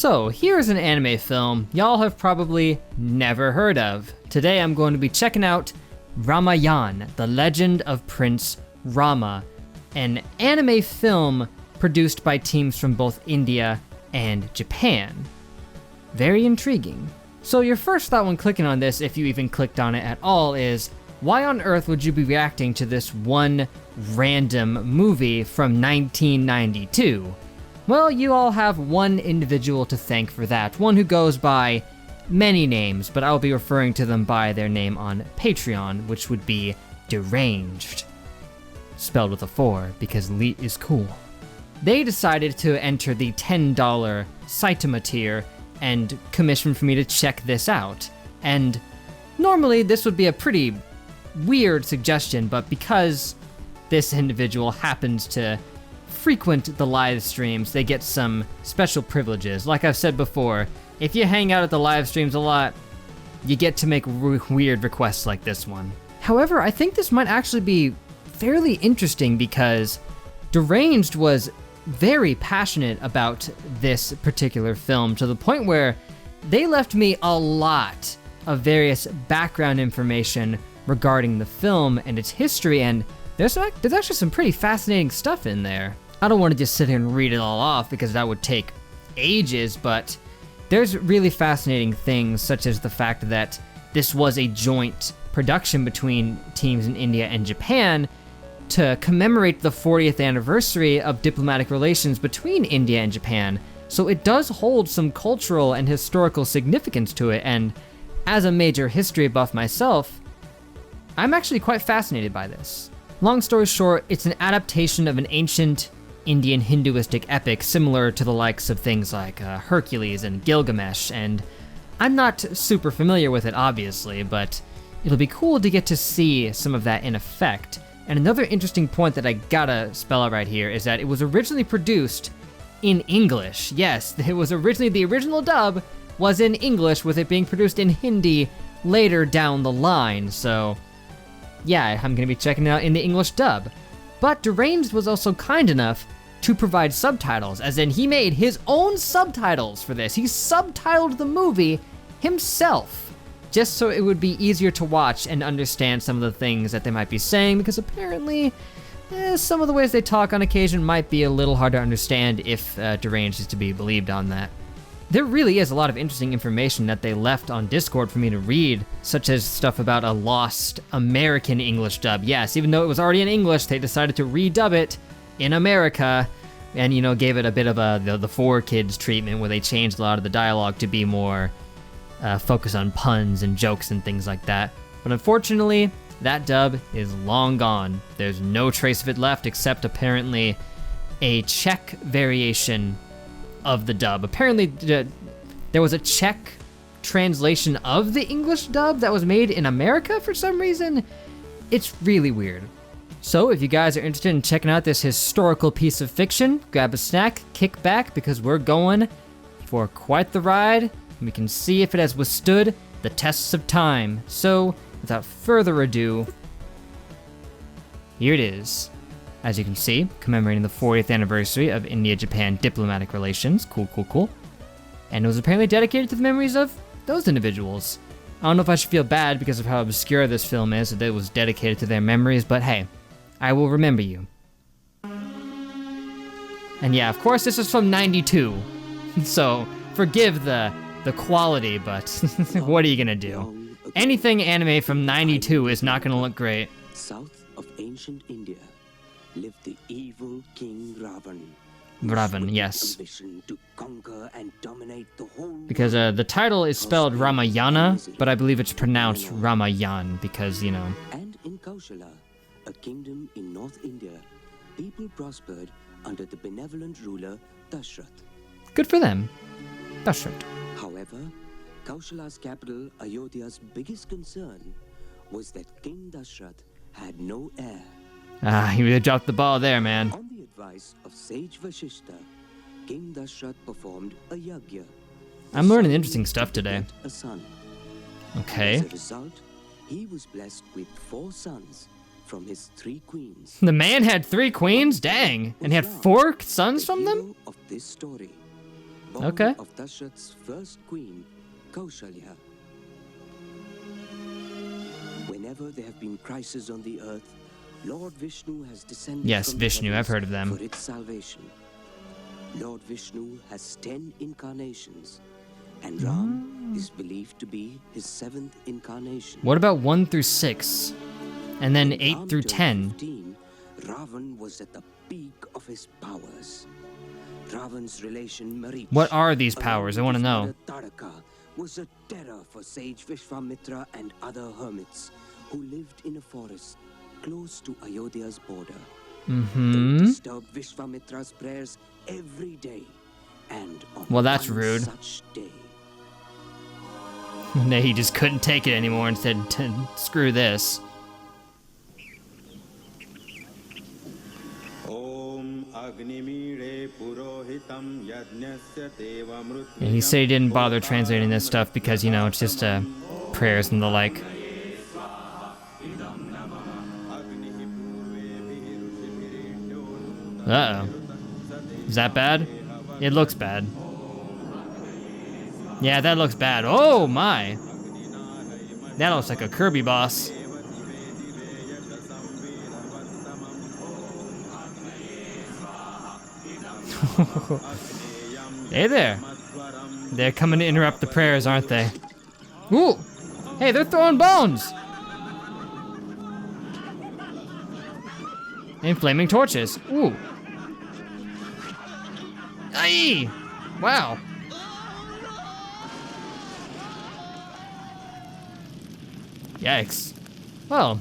So here's an anime film y'all have probably never heard of. Today I'm going to be checking out Ramayana, The Legend of Prince Rama, an anime film produced by teams from both India and Japan. Very intriguing. So your first thought when clicking on this, if you even clicked on it at all, is why on earth would you be reacting to this one random movie from 1992? Well, you all have one individual to thank for that, one who goes by many names, but I'll be referring to them by their name on Patreon, which would be Deranged. Spelled with a 4, because Lee is cool. They decided to enter the $10 Saitama tier and commission for me to check this out. And normally this would be a pretty weird suggestion, but because this individual happens to frequent the live streams, they get some special privileges. Like I've said before, if you hang out at the live streams a lot, you get to make weird requests like this one. However, I think this might actually be fairly interesting because Deranged was very passionate about this particular film to the point where they left me a lot of various background information regarding the film and its history, and there's actually some pretty fascinating stuff in there. I don't want to just sit here and read it all off because that would take ages, but there's really fascinating things such as the fact that this was a joint production between teams in India and Japan to commemorate the 40th anniversary of diplomatic relations between India and Japan. So it does hold some cultural and historical significance to it, and as a major history buff myself, I'm actually quite fascinated by this. Long story short, it's an adaptation of an ancient Indian Hinduistic epic similar to the likes of things like Hercules and Gilgamesh, and I'm not super familiar with it obviously, but it'll be cool to get to see some of that in effect. And another interesting point that I gotta spell out right here is that it was originally produced in English. Yes, it was originally, the original dub was in English with it being produced in Hindi later down the line, so yeah, I'm gonna be checking it out in the English dub. But Deranged was also kind enough to provide subtitles, as in he made his own subtitles for this. He subtitled the movie himself, just so it would be easier to watch and understand some of the things that they might be saying, because apparently some of the ways they talk on occasion might be a little hard to understand if Deranged is to be believed on that. There really is a lot of interesting information that they left on Discord for me to read, such as stuff about a lost American English dub. Yes, even though it was already in English, they decided to redub it in America and, you know, gave it a bit of the 4Kids treatment where they changed a lot of the dialogue to be more focused on puns and jokes and things like that. But unfortunately, that dub is long gone. There's no trace of it left except apparently a Czech variation of the dub. Apparently there was a Czech translation of the English dub that was made in America for some reason. It's really weird. So if you guys are interested in checking out this historical piece of fiction, grab a snack, kick back, because we're going for quite the ride, and we can see if it has withstood the tests of time. So without further ado, here it is. As you can see, commemorating the 40th anniversary of India-Japan diplomatic relations. Cool, cool, cool. And it was apparently dedicated to the memories of those individuals. I don't know if I should feel bad because of how obscure this film is, that it was dedicated to their memories, but hey, I will remember you. And yeah, of course this is from 92, so forgive the quality, but what are you gonna do? Anything anime from 92 is not gonna look great. South of ancient India lived the evil King Ravan. Ravan, yes. To conquer and dominate the whole because the title is spelled Ramayana, but I believe it's pronounced Ramayan because, you know. And in Kaushala, a kingdom in North India, people prospered under the benevolent ruler Dashrath. Good for them. Dashrath. However, Kaushala's capital, Ayodhya's biggest concern was that King Dashrath had no heir. Ah, you really dropped the ball there, man. On the advice of sage Vashishta, King Dashrath performed a yagya. I'm learning interesting stuff today. A son. Okay. As a result, he was blessed with 4 sons from his 3 queens. The man had 3 queens? Dang. And he had 4 sons from them? Of this story born Okay. of Dashrath's first queen, Kaushalya. Whenever there have been crises on the earth, Lord Vishnu has descended Yes, from Vishnu, the I've heard of heavens them. for its salvation. Lord Vishnu has 10 incarnations, and Ram is believed to be his 7th incarnation. What about 1 through 6? And then When 8 Ram through turned 10? 15, Ravan was at the peak of his powers. Ravan's relation Marich, What are these along powers? I with want to his know. mother Taraka, was a terror for sage Vishwamitra and other hermits who lived in a forest close to Ayodhya's border. They disturbed Vishwamitra's prayers every day, and on Well, that's one rude. such day, No, he just couldn't take it anymore and said, screw this. And he said he didn't bother translating this stuff because, you know, it's just prayers and the like. Uh-oh. Is that bad? It looks bad. Yeah, that looks bad. Oh my! That looks like a Kirby boss. Hey there. They're coming to interrupt the prayers, aren't they? Ooh! Hey, they're throwing bones! And flaming torches. Ooh. Aye! Wow. Yikes. Well,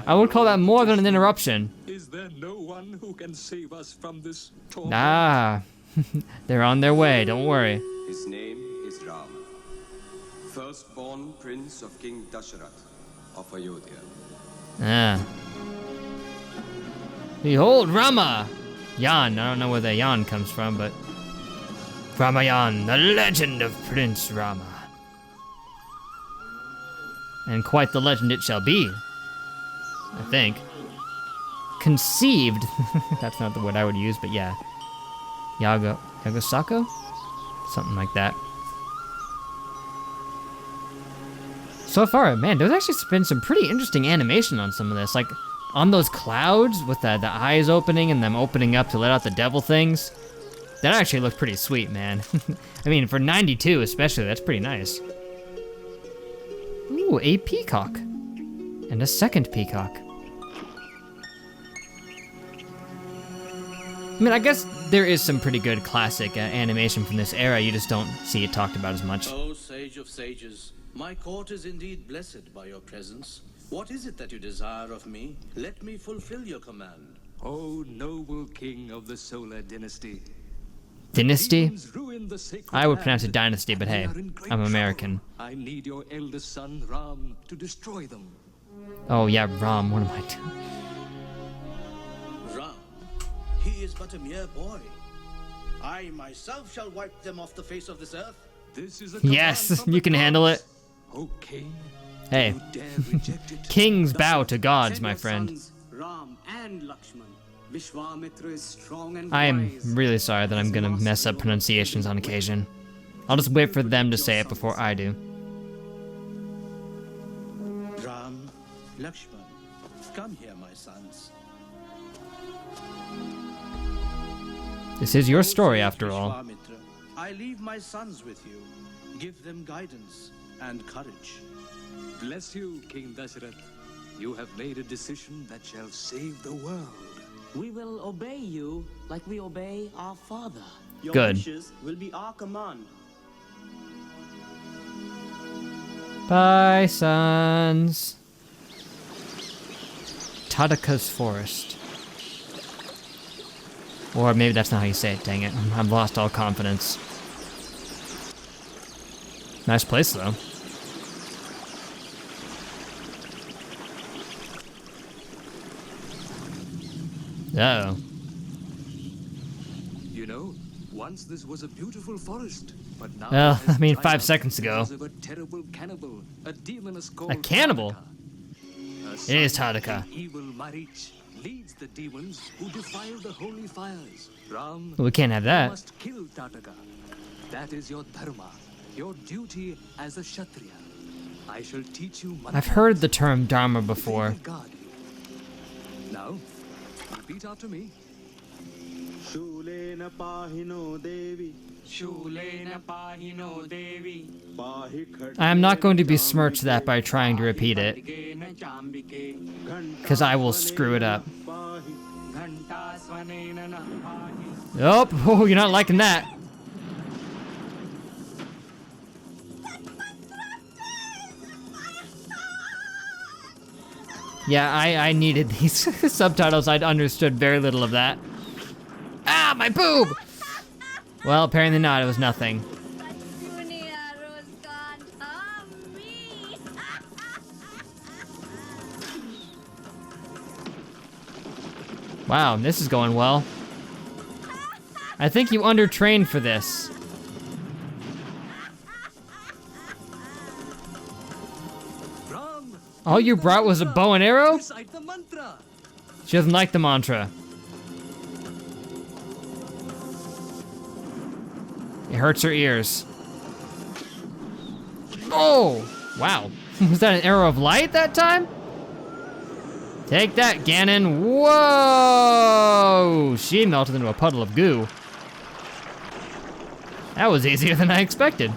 I would call that more than an interruption. Is there no one who can save us from this torment? Ah, they're on their way, don't worry. His name is Rama, firstborn prince of King Dashrath of Ayodhya. Ah. Behold, Rama! Yan, I don't know where the Yan comes from, but... Ramayana, the Legend of Prince Rama. And quite the legend it shall be, I think. Conceived, that's not the word I would use, but yeah. Yagasako? Something like that. So far, man, there's actually been some pretty interesting animation on some of this. Like, on those clouds with the eyes opening and them opening up to let out the devil things. That actually looked pretty sweet, man. I mean, for 92 especially, that's pretty nice. Ooh, a peacock. And a second peacock. I mean, I guess there is some pretty good classic animation from this era, you just don't see it talked about as much. O sage of sages, my court is indeed blessed by your presence. What is it that you desire of me? Let me fulfill your command. O noble king of the Solar Dynasty. Dynasty? Demons ruin the sacred I would land, pronounce it dynasty, but and hey, we are in great I'm trouble. American. I need your eldest son, Ram, to destroy them. Oh yeah, Ram, what am I doing? Ram, he is but a mere boy. I myself shall wipe them off the face of this earth. This is a command Yes, from you the can handle gods. it. O king, Hey, you dare reject it? kings bow to gods, Send my your friend. sons, Ram and Lakshman. Vishwamitra is strong and I am wise. really sorry that I'm gonna mess up pronunciations on occasion. I'll just wait for them to say it before I do. Ram, Lakshman, come here, my sons. This is your O story sage after all. Vishwamitra, I leave my sons with you. Give them guidance and courage. Bless you, King Dashrath. You have made a decision that shall save the world. We will obey you like we obey our father. Your Good. wishes will be our command. Bye, sons. Tadaka's Forest. Or maybe that's not how you say it, dang it. I've lost all confidence. Nice place, though. Uh-oh. You know, once this was a beautiful forest, but now Well, it has I mean, dried 5 up seconds ago. because of a terrible cannibal, a demoness called A cannibal? Tadaka. It is son of Tadaka. the evil Marich leads the demons who defile the holy fires. Ram, Well, we can't have you that. must kill Tadaka. That is your dharma, your duty as a Kshatriya. I shall teach you I've heard the term dharma They before. will guard you. Now, repeat after me. Shulena pahino devi. Shulena pahino devi. Pahi khat. I am not going to besmirch that by trying to repeat it, Khadgena chambike. because I will screw it up. Pahi. Ghanta swanena na pahi. Oh, you're not liking that. Yeah, I needed these subtitles. I'd understood very little of that. Ah, my boob! Well, apparently not. It was nothing. Wow, this is going well. I think you undertrained for this. Ram, All you brought was a bow and arrow? recite the mantra. She doesn't like the mantra. It hurts her ears. Oh, wow. Was that an arrow of light that time? Take that, Ganon. Whoa! She melted into a puddle of goo. That was easier than I expected.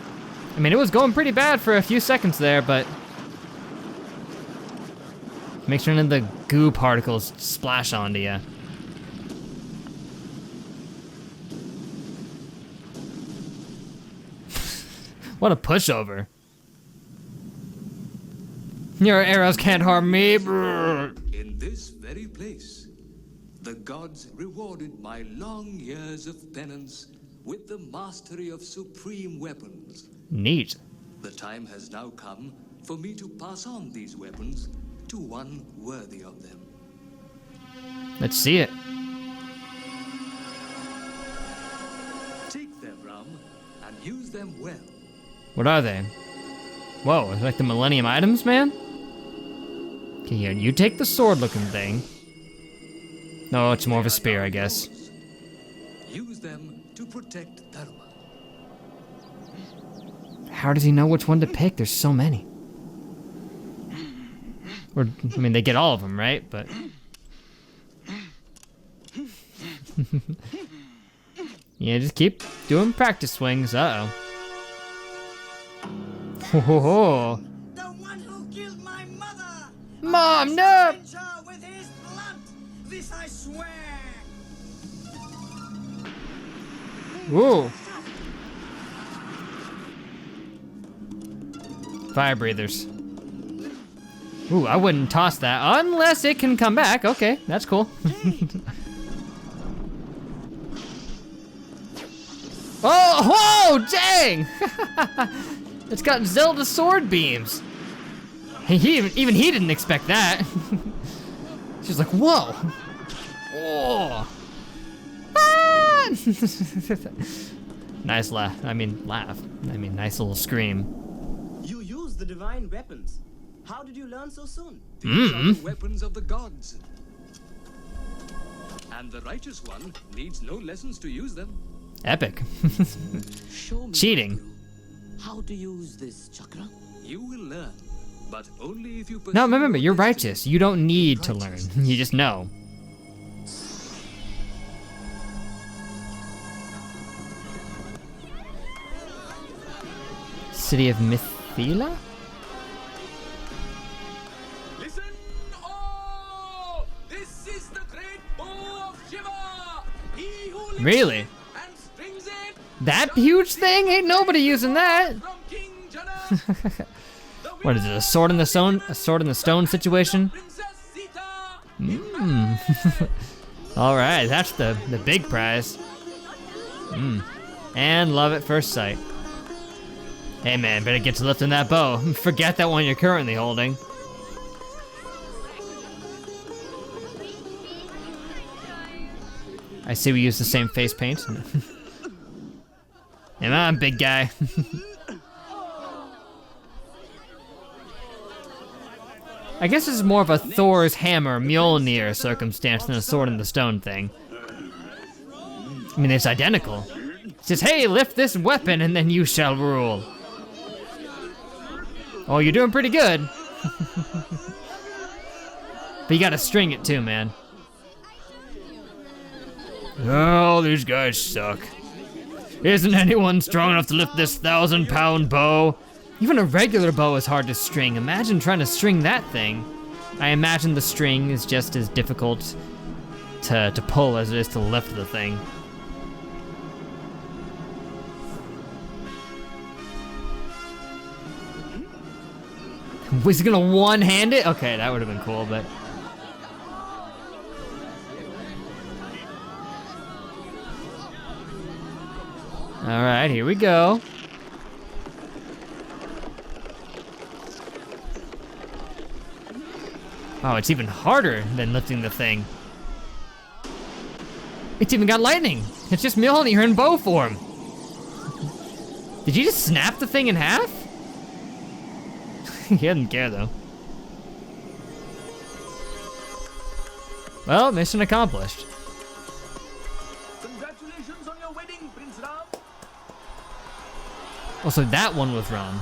I mean, it was going pretty bad for a few seconds there, but make sure none of the goo particles splash onto you. What a pushover. Your arrows can't harm me. Brrr. In this very place, the gods rewarded my long years of penance with the mastery of supreme weapons. Neat. The time has now come for me to pass on these weapons to one worthy of them. Let's see it. Take them, Ram, and use them well. What are they? Whoa, it's like the Millennium items, man? Okay, here, you take the sword-looking thing. No, it's more of a spear, I guess. Use them to protect Dharma. How does he know which one to pick? There's so many. Or, I mean, they get all of them, right? But... yeah, just keep doing practice swings. Uh-oh. Ho ho ho. The one who killed my mother. Mom, no! Avenge her with his blood. This I swear. Ooh. Fire breathers. Ooh, I wouldn't toss that unless it can come back. Okay, that's cool. Oh, whoa, dang! It's got Zelda sword beams. Even he didn't expect that. She's like, whoa. Oh. Ah! Nice laugh. I mean, nice little scream. You use the divine weapons. How did you learn so soon? These are the weapons of the gods. And the righteous one needs no lessons to use them. Epic. Show me, Cheating. Guru, how to use this chakra. You will learn, but only if you pursue No, remember, your you're destiny. righteous. You don't need to learn. You just know. City of Mithila? Listen, oh! This is the great bow of Shiva! He who lifts Really? it and strings it That huge thing? Ain't nobody using that. from King Janak. What is it, a sword in the stone? A sword in the stone situation? Princess Sita! All right, that's the big prize. And love at first sight. Hey man, better get to lifting that bow. Forget that one you're currently holding. I see we use the same face paint. Come on, big guy. I guess this is more of a Thor's hammer Mjolnir circumstance than a sword in the stone thing. I mean, it's identical. Says, hey, lift this weapon and then you shall rule. Oh, you're doing pretty good. But you gotta string it too, man. Oh, these guys suck. Isn't anyone strong enough to lift this 1,000-pound bow? Even a regular bow is hard to string. Imagine trying to string that thing. I imagine the string is just as difficult to pull as it is to lift the thing. Was he gonna one-hand it? Okay, that would have been cool, but. All right, here we go. Oh, it's even harder than lifting the thing. It's even got lightning. It's just Mjolnir in bow form. Did you just snap the thing in half? He doesn't care though. Well, mission accomplished. Congratulations on your wedding, Prince Ram. Oh, so that one was wrong.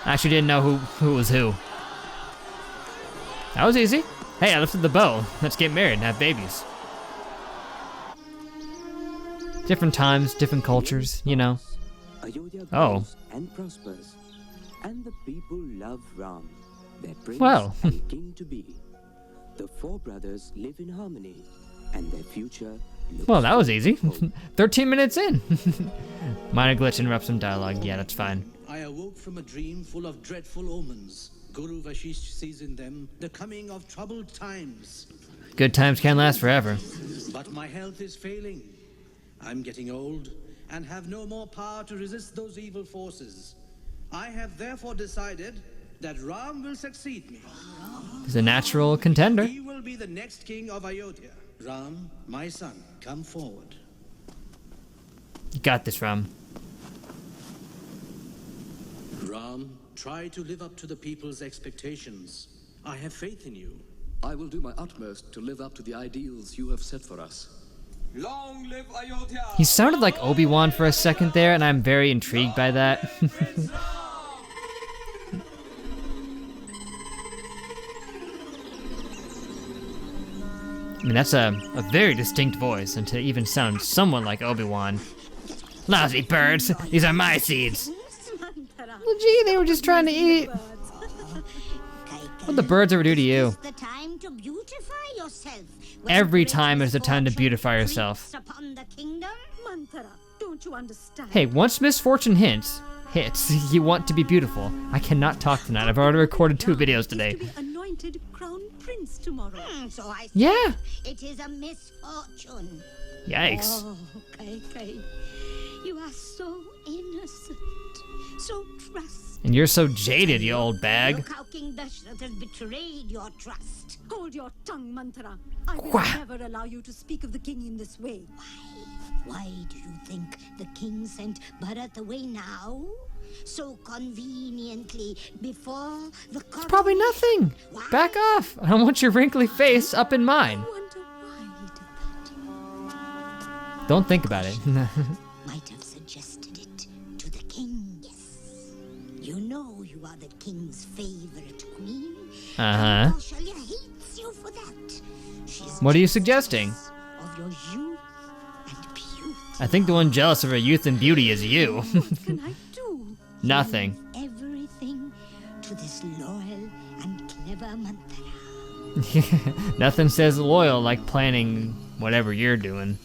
I actually didn't know who was who. That was easy. Hey, I lifted the bow. Let's get married and have babies. Different times, different cultures, you know. Ayodhya Oh. grows and prospers, and the people love Ram, their prince Well. and king to be. The four brothers live in harmony, and their future looks Well, that was easy. hopeful. 13 minutes in. Minor glitch interrupts some dialogue. Yeah, that's fine. I awoke from a dream full of dreadful omens. Guru Vashish sees in them the coming of troubled times. Good times can't last forever. But my health is failing. I'm getting old and have no more power to resist those evil forces. I have therefore decided that Ram will succeed me. He's a natural contender. He will be the next king of Ayodhya. Ram, my son, come forward. You got this, Ram. Ram, try to live up to the people's expectations. I have faith in you. I will do my utmost to live up to the ideals you have set for us. Long live Ayodhya! He sounded like Obi-Wan for a second there, and I'm very intrigued by that. I mean, that's a very distinct voice, and to even sound somewhat like Obi-Wan. Lousy birds, these are my seeds. Well, gee, they were just trying to eat. What'd the birds ever do to you? The time to beautify yourself. Every time is the time to beautify yourself. Upon the kingdom. Manthara, don't you understand? Hey, once misfortune hits, you want to be beautiful. I cannot talk tonight. I've already recorded 2 videos today. To be anointed crown prince tomorrow. So I said, Yeah. it is a misfortune. Yikes. Oh, Kai, you are so innocent, so trustful. And you're so jaded, you old bag. Look how King Dashrath has betrayed your trust. Hold your tongue, Manthara. I will Quah. never allow you to speak of the king in this way. Why do you think the king sent Bharat away now? So conveniently before the It's probably nothing. Back off. I don't want your wrinkly face up in mine. I wonder why he did that. Don't think about it. Might have suggested it to the king, yes. You know you are the king's favorite queen. Uh-huh. Kausalya hates you for that. She's What are you suggesting? jealous of your youth and beauty. I think the one jealous of her youth and beauty is you. What can I do? Nothing. Everything to this loyal and clever Manthara. Nothing says loyal like planning whatever you're doing.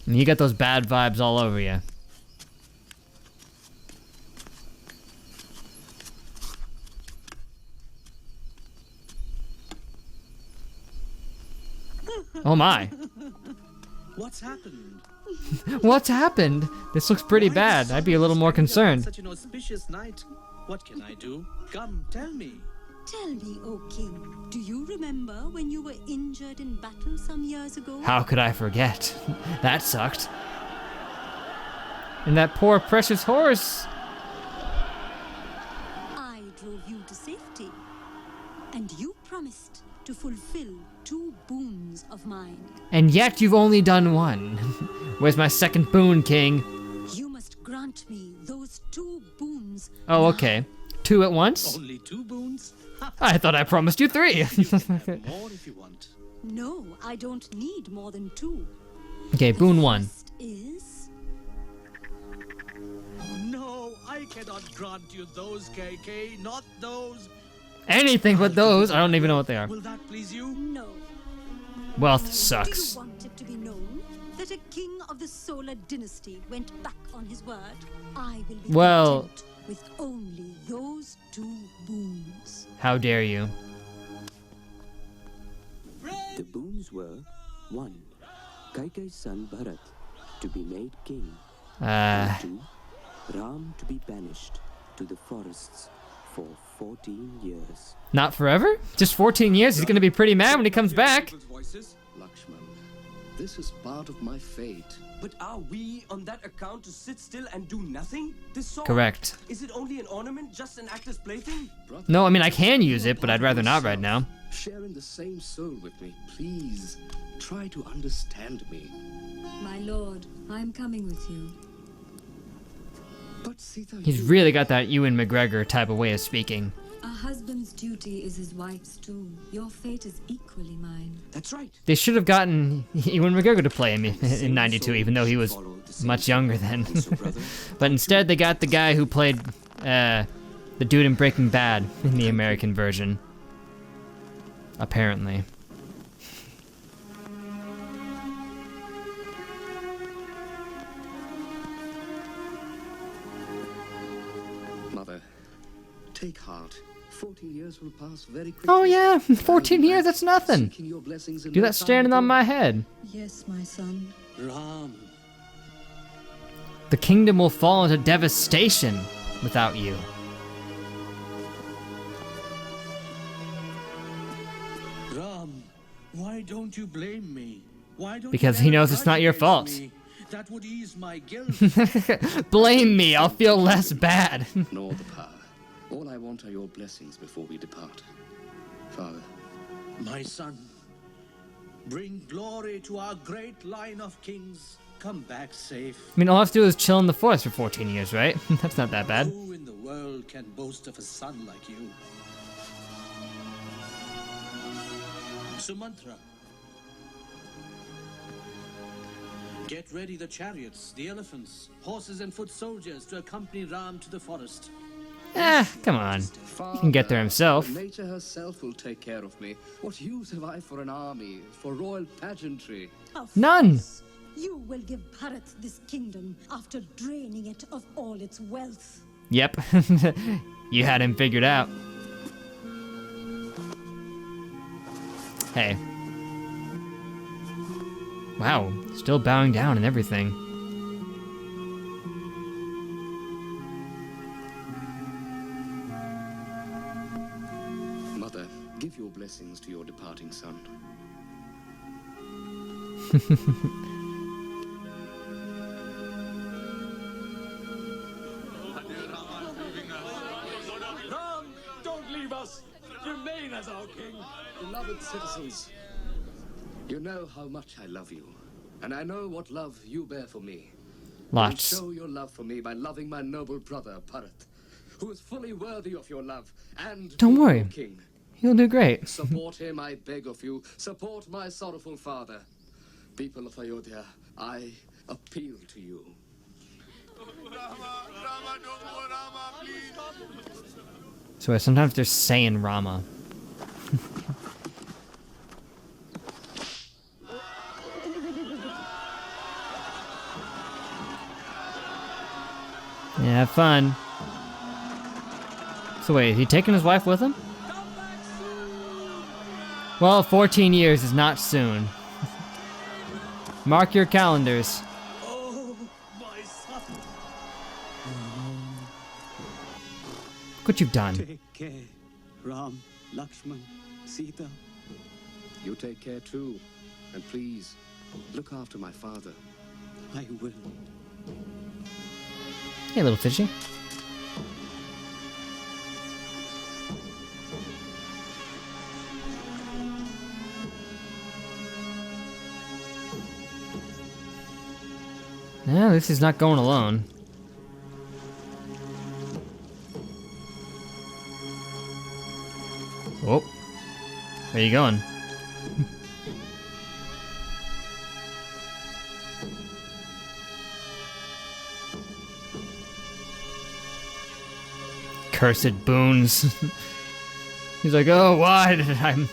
And you got those bad vibes all over you. Oh my. What's happened? What's happened? This looks pretty Why bad. the I'd be a little more sun is concerned. Such an auspicious night. What can I do? Come, tell me. Tell me, O king, do you remember when you were injured in battle some years ago? How could I forget? That sucked. And that poor precious horse. I drove you to safety. And you promised to fulfill 2 boons of mine. And yet you've only done one. Where's my second boon, King? You must grant me those 2 boons. Oh, okay. 2 at once? Only 2 boons? I thought I promised you 3. More if you want. No, I don't need more than 2. Okay, boon 1. First is No, I cannot grant you those, KK. Not those. Anything but those. I don't even know what they are. Will that please you? no. Wealth Do sucks. you want it to be known that a king of the Solar dynasty went back on his word? I will be Well- content with only those 2 boons. How dare you? The boons were 1. Kaikai's son Bharat to be made king. 2. Ram to be banished to the forests for 14 years. Not forever? Just 14 years? He's gonna be pretty mad when he comes back. Lakshman, this is part of my fate. But are we, on that account, to sit still and do nothing? This sword, Correct. is it only an ornament, just an actor's plaything? Brother, No, I mean, I can use it, but I'd rather not right now. sharing the same soul with me, please. Try to understand me. My lord, I'm coming with you. But Sita, He's really got that Ewan McGregor type of way of speaking. A husband's duty is his wife's too. Your fate is equally mine. That's right. They should have gotten Ewan McGregor to play him in 92, even though he was much younger then. But instead, they got the guy who played the dude in Breaking Bad in the American version. Apparently. Mother, take heart. 14 years will pass very quickly. Oh yeah, 14 years, that's nothing. Seeking your blessings in Do no that time standing at on all. my head. Yes, my son. Ram. The kingdom will fall into devastation without you. Ram, why don't you blame me? Why don't Because you he bear a knows it's not grudge your against fault. me? That would ease my guilt. Blame me, I'll feel less bad. Nor the power. All I want are your blessings before we depart. Father, My son, bring glory to our great line of kings. Come back safe. I mean, all I have to do is chill in the forest for 14 years, right? That's not that bad. Who in the world can boast of a son like you? Sumantra. Get ready the chariots, the elephants, horses and foot soldiers to accompany Ram to the forest. Come on. He can get there himself. Nature herself will take care of me. What use have I for an army, for royal pageantry? Of None. course, you will give Bharat this kingdom after draining it of all its wealth. Yep. You had him figured out. Hey. Wow, still bowing down and everything. Mother, give your blessings to your departing son. Ram, don't leave us. Remain as our king. Beloved citizens, you know how much I love you, and I know what love you bear for me. Lots. Show your love for me by loving my noble brother, Bharat, who is fully worthy of your love, and Don't be worry. your king. He'll do great. Support him, I beg of you. Support my sorrowful father. People of Ayodhya, I appeal to you. So sometimes they're saying Rama. Yeah, have fun. So wait, is he taking his wife with him? Well, 14 years is not soon. Mark your calendars. Oh, my son. Look what you've done. Take care, Ram, Lakshman, Sita. You take care too, and please, look after my father. I will. Hey, little fishy. Well, this is not going alone. Oh. Where are you going? Cursed boons. He's like, oh, why did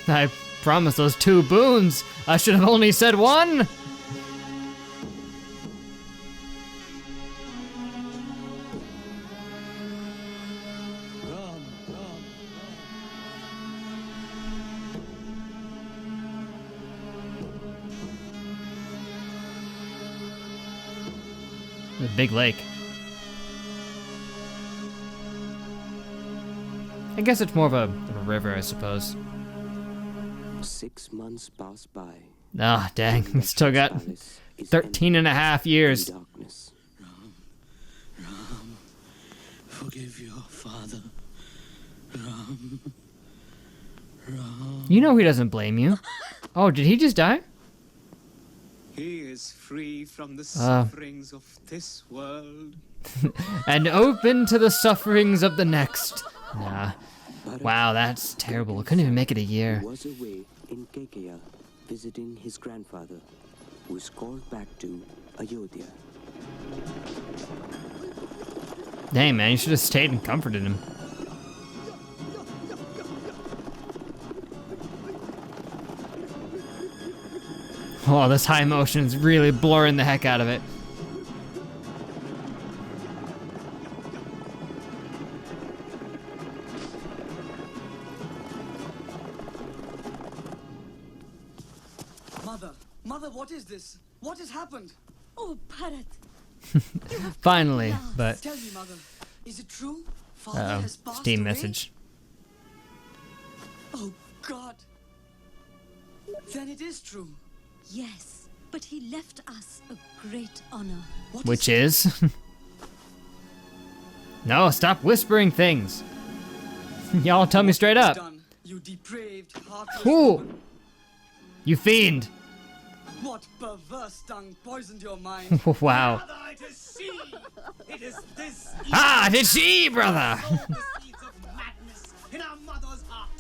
I promised those 2 boons? I should have only said 1. The big lake. I guess it's more of a river, I suppose. 6 months pass by. Ah, dang. We still got 13 and a half years. Darkness. Ram, forgive your father. Ram. You know he doesn't blame you. Oh, did he just die? He is free from the sufferings of this world. And open to the sufferings of the next. Nah. Wow, that's terrible. I couldn't even make it a year. He was away in Kekeya, visiting his grandfather, who was called back to Ayodhya. Dang, man, you should have stayed and comforted him. Oh, this high motion is really blurring the heck out of it. Mother, what is this? What has happened? Oh, Bharat. Finally, but... Tell me, Mother, is it true? Father has passed Steam away? message. Oh, God. Then it is true. Yes, but he left us a great honor. Which is? No, stop whispering things. Y'all tell me straight up. You depraved, heartless Who? woman. You fiend. What perverse tongue poisoned your mind? Wow. Mother, it is she! It is this Ah, it is she, brother! seeds of madness in our mother's heart.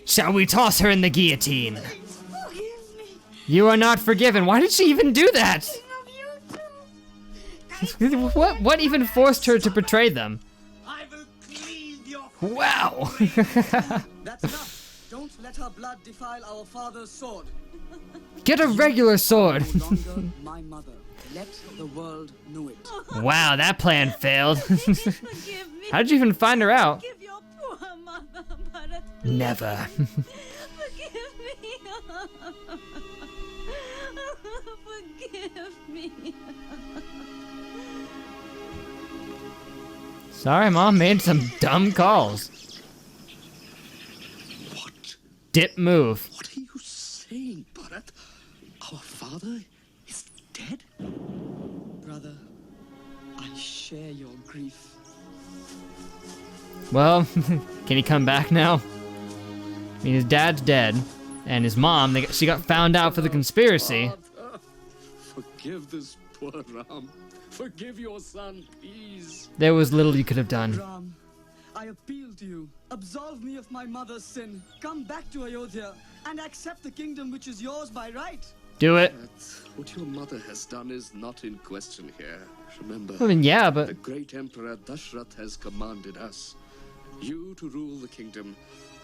Shall we toss her in the guillotine? Forgive me. You are not forgiven. Why did she even do that? What even forced her to betray them? I will cleave your Wow. That's enough. Don't let her blood defile our father's sword. Get a regular sword. No longer my mother. Let the world know it. Wow, that plan failed. Forgive me. How did you even find her out? Forgive your poor mother, Bharat. Never. Forgive me. Forgive me. Sorry, Mom made some dumb calls. What? Dip move. What are you saying, Bharat? Our father is dead? Brother, I share your grief. Well, can he come back now? I mean, his dad's dead, and his mom, she got found out for the conspiracy. Father, forgive this poor Ram. Forgive your son, please. There was little you could have done. Ram, I appeal to you. Absolve me of my mother's sin. Come back to Ayodhya and accept the kingdom which is yours by right. Do it. But what your mother has done is not in question here. Remember, I mean, yeah, but... the great emperor Dashrath has commanded us. You to rule the kingdom,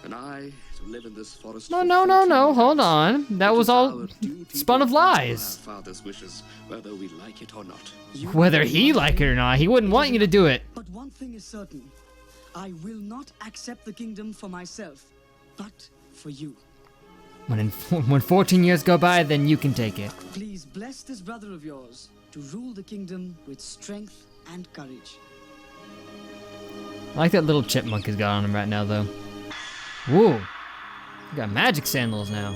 and I to live in this forest. No, for no, no, 14 no, years. hold on. That It was is all our duty spun to of follow lies. Our father's wishes, whether we like it or not. Whether he liked it or not, he wouldn't want you to do it. But one thing is certain. I will not accept the kingdom for myself, but for you. When 14 years go by, then you can take it. Please bless this brother of yours to rule the kingdom with strength and courage. I like that little chipmunk he's got on him right now, though. Woo! You got magic sandals now.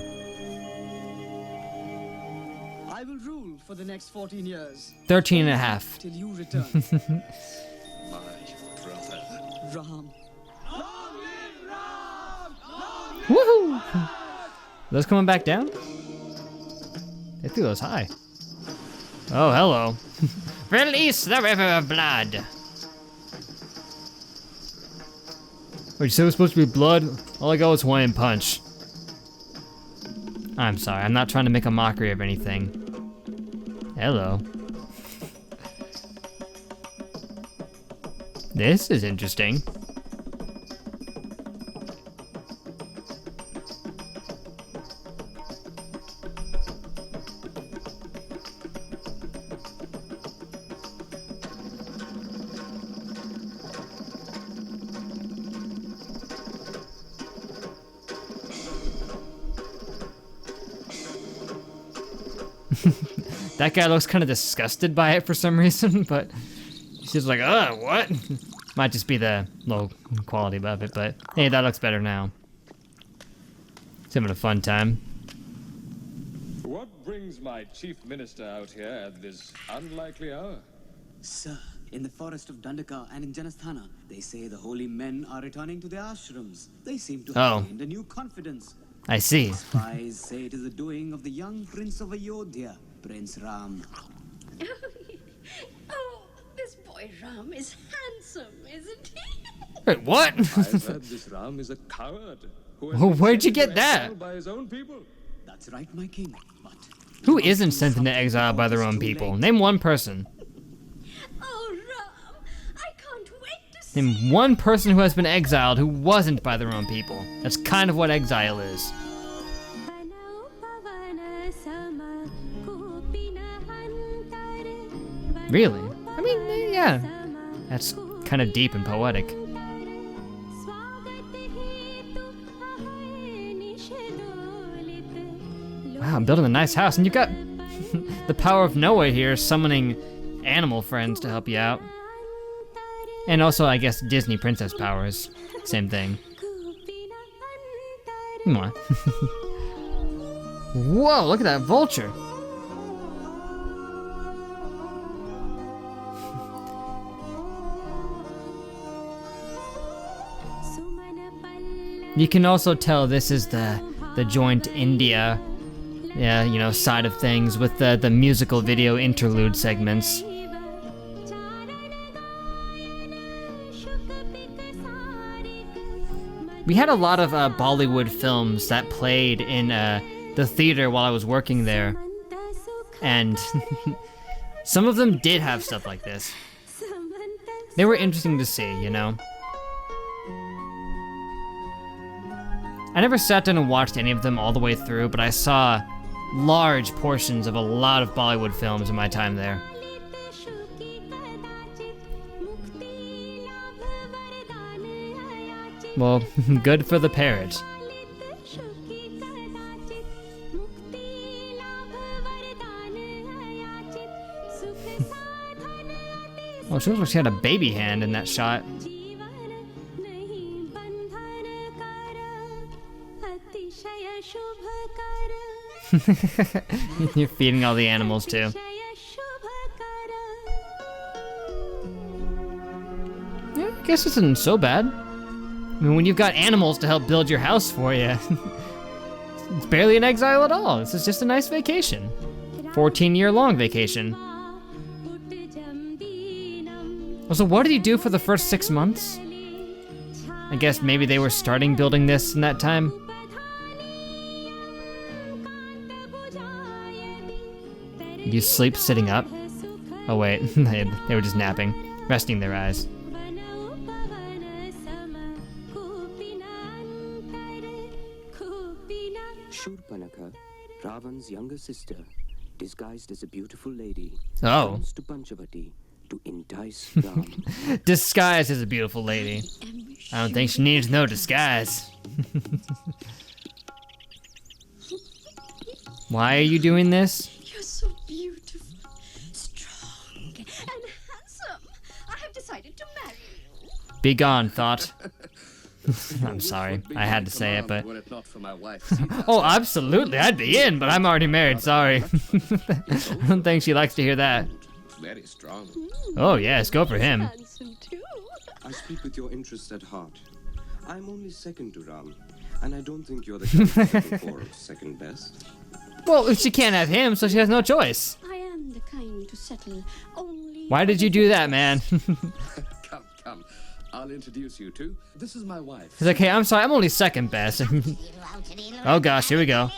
I will rule for the next 14 years. 13 and a half. Till you return. My brother. Ram. Woohoo! Those coming back down? They threw those high. Oh, hello. Release the river of blood. Wait, you said it was supposed to be blood? All I got was Hawaiian Punch. I'm sorry, I'm not trying to make a mockery of anything. Hello. This is interesting. That guy looks kind of disgusted by it for some reason, but he's just like, what? Might just be the low quality of it, but hey, that looks better now. He's having a fun time. What brings my chief minister out here at this unlikely hour? Sir, in the forest of Dandaka and in Janasthana, they say the holy men are returning to their ashrams. They seem to have gained a new confidence. I see. Spies say it is the doing of the young prince of Ayodhya, Prince Ram. Oh, this boy Ram is handsome, isn't he? Wait, what? I've heard this Ram is a coward. Where'd you get that? By his own people. That's right, my king. But who isn't sent into exile by their own people? Name one person. Oh, Ram, I can't wait to see. Name one person who has been exiled who wasn't by their own people. That's kind of what exile is. Really? I mean, yeah. That's kind of deep and poetic. Wow, I'm building a nice house, and you've got the power of Noah here summoning animal friends to help you out. And also, I guess, Disney princess powers. Same thing. Come on. Whoa, look at that vulture. You can also tell this is the joint India, side of things with the musical video interlude segments. We had a lot of Bollywood films that played in the theater while I was working there, and some of them did have stuff like this. They were interesting to see, you know? I never sat down and watched any of them all the way through, but I saw large portions of a lot of Bollywood films in my time there. Well, good for the parrot. Oh, she looks like she had a baby hand in that shot. You're feeding all the animals too. Yeah, I guess this isn't so bad. I mean, when you've got animals to help build your house for you, it's barely an exile at all. This is just a nice vacation. 14-year-long vacation. So what did he do for the first 6 months? I guess maybe they were starting building this in that time. You sleep sitting up? Oh wait, they were just napping, resting their eyes. Shurpanakha, Ravan's younger sister, disguised as a beautiful lady, comes to Panchavati to entice Ram. Disguised as a beautiful lady. I don't think she needs no disguise. Why are you doing this? You're so beautiful, strong, and handsome. I have decided to marry you. Be gone, thought. I'm sorry, I had to say it, but... Oh, absolutely, I'd be in, but I'm already married, sorry. I don't think she likes to hear that. Very strong. Oh yes, go for him. I speak with your interests at heart. I'm only second to Ram, and I don't think you're the kind of second best. Well, she can't have him, so she has no choice. I and the kind to settle only. Why did you do that, man? Come. I'll introduce you to. This is my wife. He's like, hey, I'm sorry, I'm only second best. Oh gosh, here we go.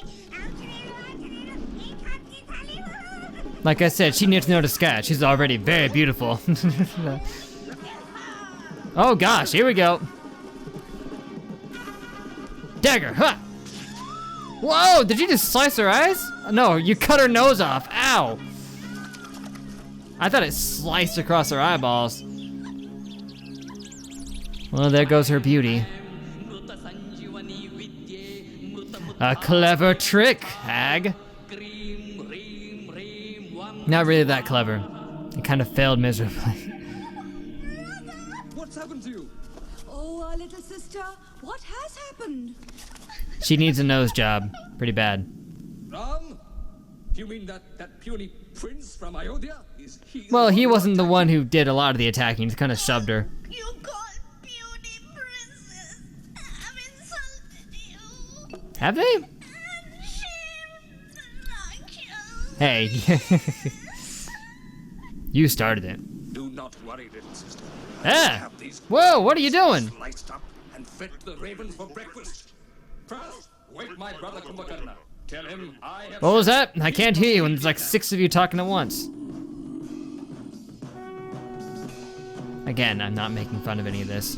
Like I said, she needs no disguise. She's already very beautiful. Oh gosh, here we go. Dagger, huh? Whoa, did you just slice her eyes? No, you cut her nose off, ow. I thought it sliced across her eyeballs. Well, there goes her beauty. A clever trick, hag. Not really that clever. It kind of failed miserably. What's happened to you? Oh, our little sister, what has happened? She needs a nose job. Pretty bad. Ram? You mean that puny prince from Ayodhya? Is he? Well, he wasn't the one who did a lot of the attacking. He kind of shoved her. You call beauty princess. I've insulted you. Have they? Hey. You started it. Do not worry, little sister. Ah! Whoa, what are you doing? Sliced up and fed the ravens for breakfast. First, wake my brother Kumbhakarna. Tell him I have. What was that? I can't hear you when there's like 6 of you talking at once. Again, I'm not making fun of any of this.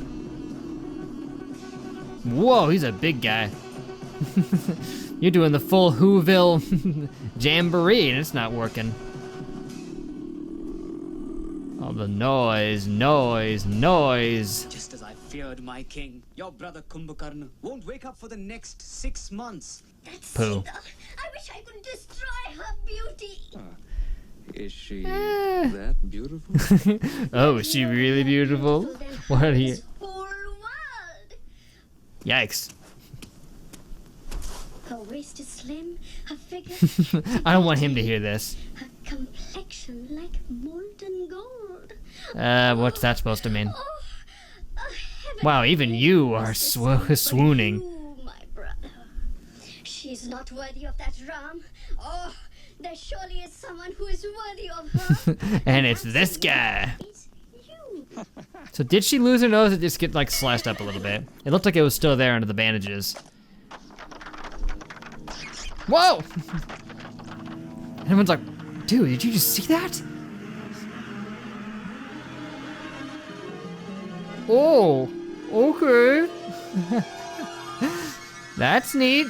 Whoa, he's a big guy. You're doing the full Whoville jamboree and it's not working. All the noise. Just as I feared, my king, your brother Kumbhakarna won't wake up for the next 6 months. That's Pooh. Sita. I wish I could destroy her beauty. Is she that beautiful? Oh, is she really beautiful? What are you? Whole world. Yikes. Her waist is slim, her figure. I don't want him to hear this. Her complexion like molten gold. What's that supposed to mean? Oh, Wow, even you are swooning. you, my brother. She's not worthy of that Ram. Oh, there surely is someone who is worthy of her. And it's this guy. It's you. So did she lose her nose or just get like slashed up a little bit? It looked like it was still there under the bandages. Whoa! Everyone's like, dude, did you just see that? Oh, okay. That's neat.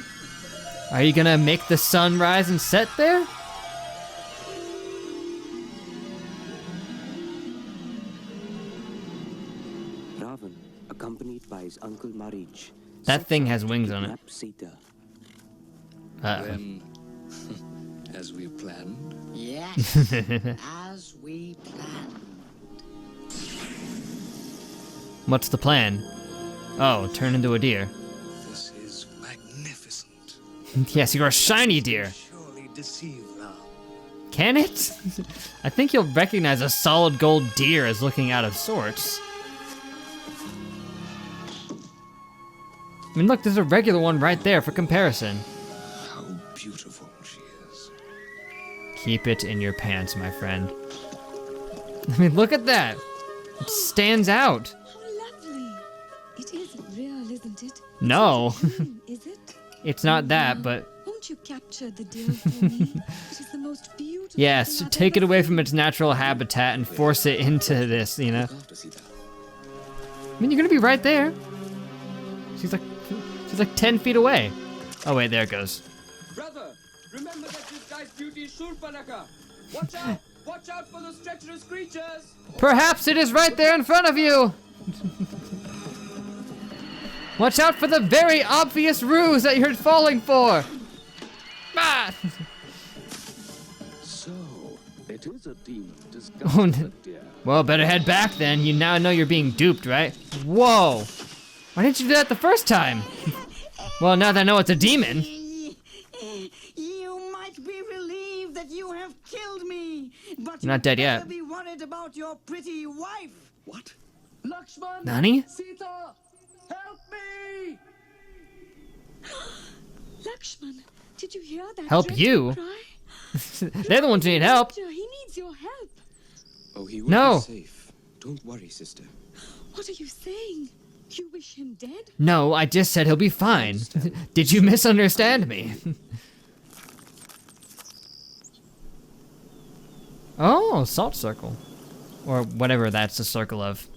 Are you gonna make the sun rise and set there? Ravan, accompanied by his uncle Marij. That thing has wings on it. Kidnap Sita. Then, as we planned. Yes, as we planned. What's the plan? Oh, turn into a deer. This is magnificent. Yes, you're a shiny deer. Surely deceive Ram. Can it? I think you'll recognize a solid gold deer as looking out of sorts. I mean, look, there's a regular one right there for comparison. How beautiful she is. Keep it in your pants, my friend. I mean, look at that. It stands out. Lovely. It is real, isn't it? No. Is it? It's not that, but Won't you capture the deer for me? It is the most beautiful. yes, thing I've take it ever away seen. from its natural habitat and force it into this, you know? I mean, you're gonna be right there. She's like 10 feet away. Oh wait, there it goes. Brother, remember that this guy's beauty is Shurpanaka. Watch out! Watch out for those treacherous creatures! Perhaps it is right there in front of you. Watch out for the very obvious ruse that you're falling for. Ah! So, it is a demon Oh, disguised as a deer. well, better head back then. You now know you're being duped, right? Whoa. Why didn't you do that the first time? Well, now that I know it's a demon. You might be relieved that you have killed me, but You're not dead yet. be worried about your pretty wife. What? Lakshman! Nani? Sita! Help me! Lakshman, did you hear that? Help dreadful you? cry? They're the ones who need help. He needs your help. Oh, he will No. be safe. Don't worry, sister. What are you saying? You wish him dead? No, I just said he'll be fine. Did you misunderstand me? Oh, salt circle. Or whatever that's the circle of.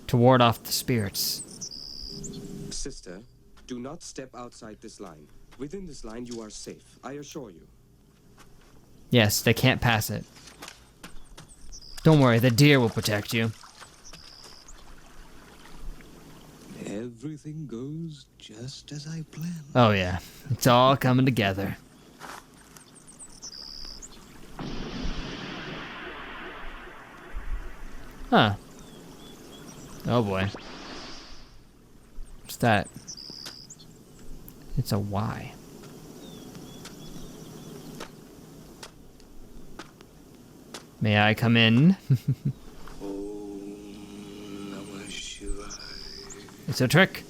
To ward off the spirits. Sister, do not step outside this line. Within this line, you are safe, I assure you. Yes, they can't pass it. Don't worry, the deer will protect you. Everything goes just as I planned. Oh yeah, it's all coming together. Huh. Oh boy. What's that? It's a Y. May I come in? It's a trick.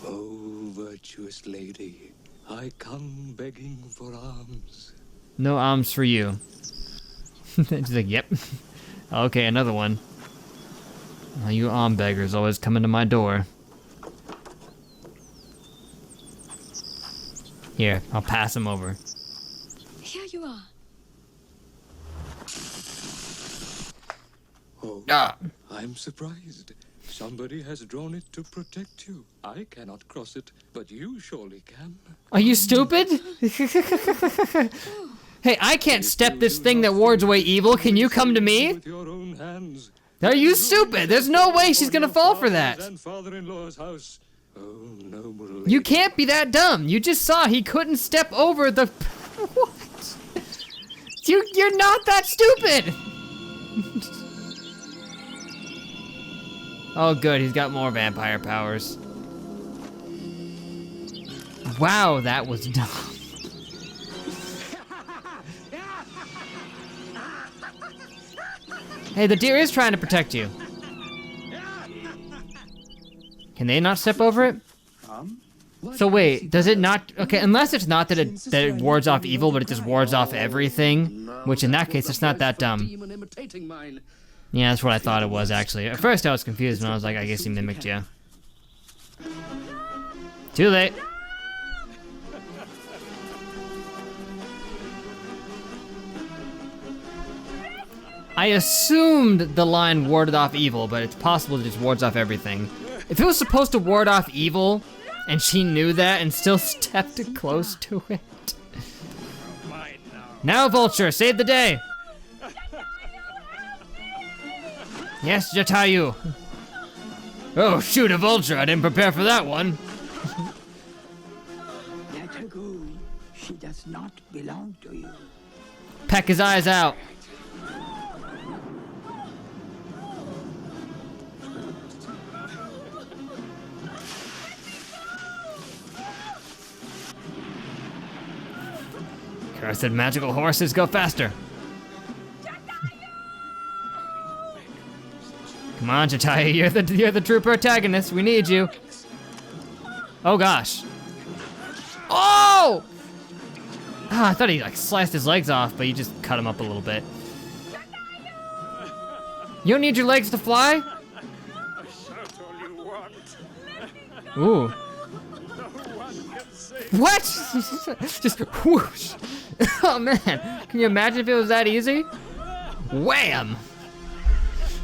Oh, virtuous lady, I come begging for alms. No alms for you. She's like, yep. Okay, another one. Oh, you alms beggars always coming to my door. Here, I'll pass him over. Here you are. Oh, I'm surprised. Somebody has drawn it to protect you. I cannot cross it, but you surely can. Are you stupid? Hey, I can't step this thing that wards away evil. Can you come to me? With your own hands. Are you stupid? There's no way she's gonna fall for that. And father-in-law's house. Oh, noble lady. You can't be that dumb. You just saw he couldn't step over the... What? You're not that stupid. Oh good, he's got more vampire powers. Wow, that was dumb. Hey, the deer is trying to protect you. Can they not step over it? So wait, does it not? Okay, unless it's not that it wards off evil, but it just wards off everything, which in that case it's not that dumb. Yeah, that's what I thought it was actually. At first I was confused when I was like, I guess he mimicked you. Too late. I assumed the line warded off evil, but it's possible it just wards off everything. If it was supposed to ward off evil, and she knew that and still stepped close to it. Now, Vulture, save the day! Yes, Jatayu! Oh, shoot, a vulture! I didn't prepare for that one! Let her go. She does not belong to you. Peck his eyes out! Cursed magical horses, go faster! Come on, Jatayu, you're the true protagonist. We need you. Oh gosh. Oh! Ah, I thought he like sliced his legs off, but you just cut him up a little bit. You don't need your legs to fly? Ooh. What? Just whoosh. Oh man, can you imagine if it was that easy? Wham!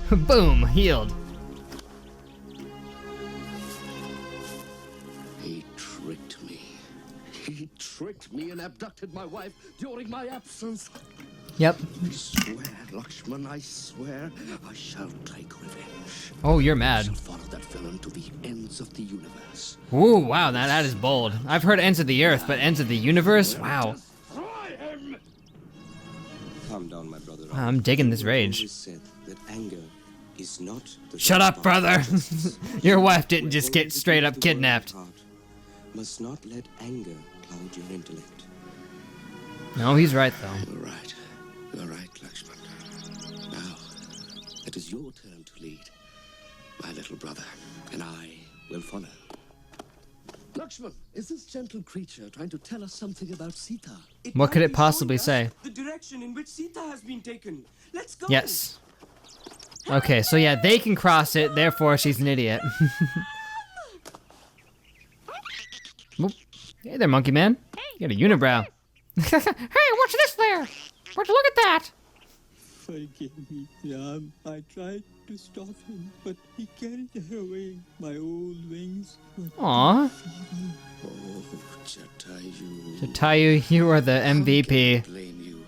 Boom, healed. He tricked me. He tricked me and abducted my wife during my absence. Yep. I swear, Lakshman, I swear, I shall take revenge. Oh, you're I mad. shall follow that villain to the ends of the universe. Ooh, wow, that is bold. I've heard ends of the earth, but ends of the universe? Wow. Calm down, my brother. I'm digging this rage. Always said that anger is not the Shut up, brother! Your wife didn't just get straight up kidnapped. Must not let anger cloud your intellect. No, he's right though. You're right. You're right, Lakshman. Now, it is your turn to lead, my little brother, and I will follow. Lakshman, is this gentle creature trying to tell us something about Sita? What could it possibly say? The direction in which Sita has been taken. Let's go. Yes. Okay, so yeah, they can cross it, therefore she's an idiot. Whoop. Hey there, monkey man. You got a unibrow. Hey, what's this there? Would you look at that? Forgive me, Ram. I tried to stop him, but he carried away my old wings. Aww. Oh, Jatayu. Jatayu, you are the MVP. Blame you.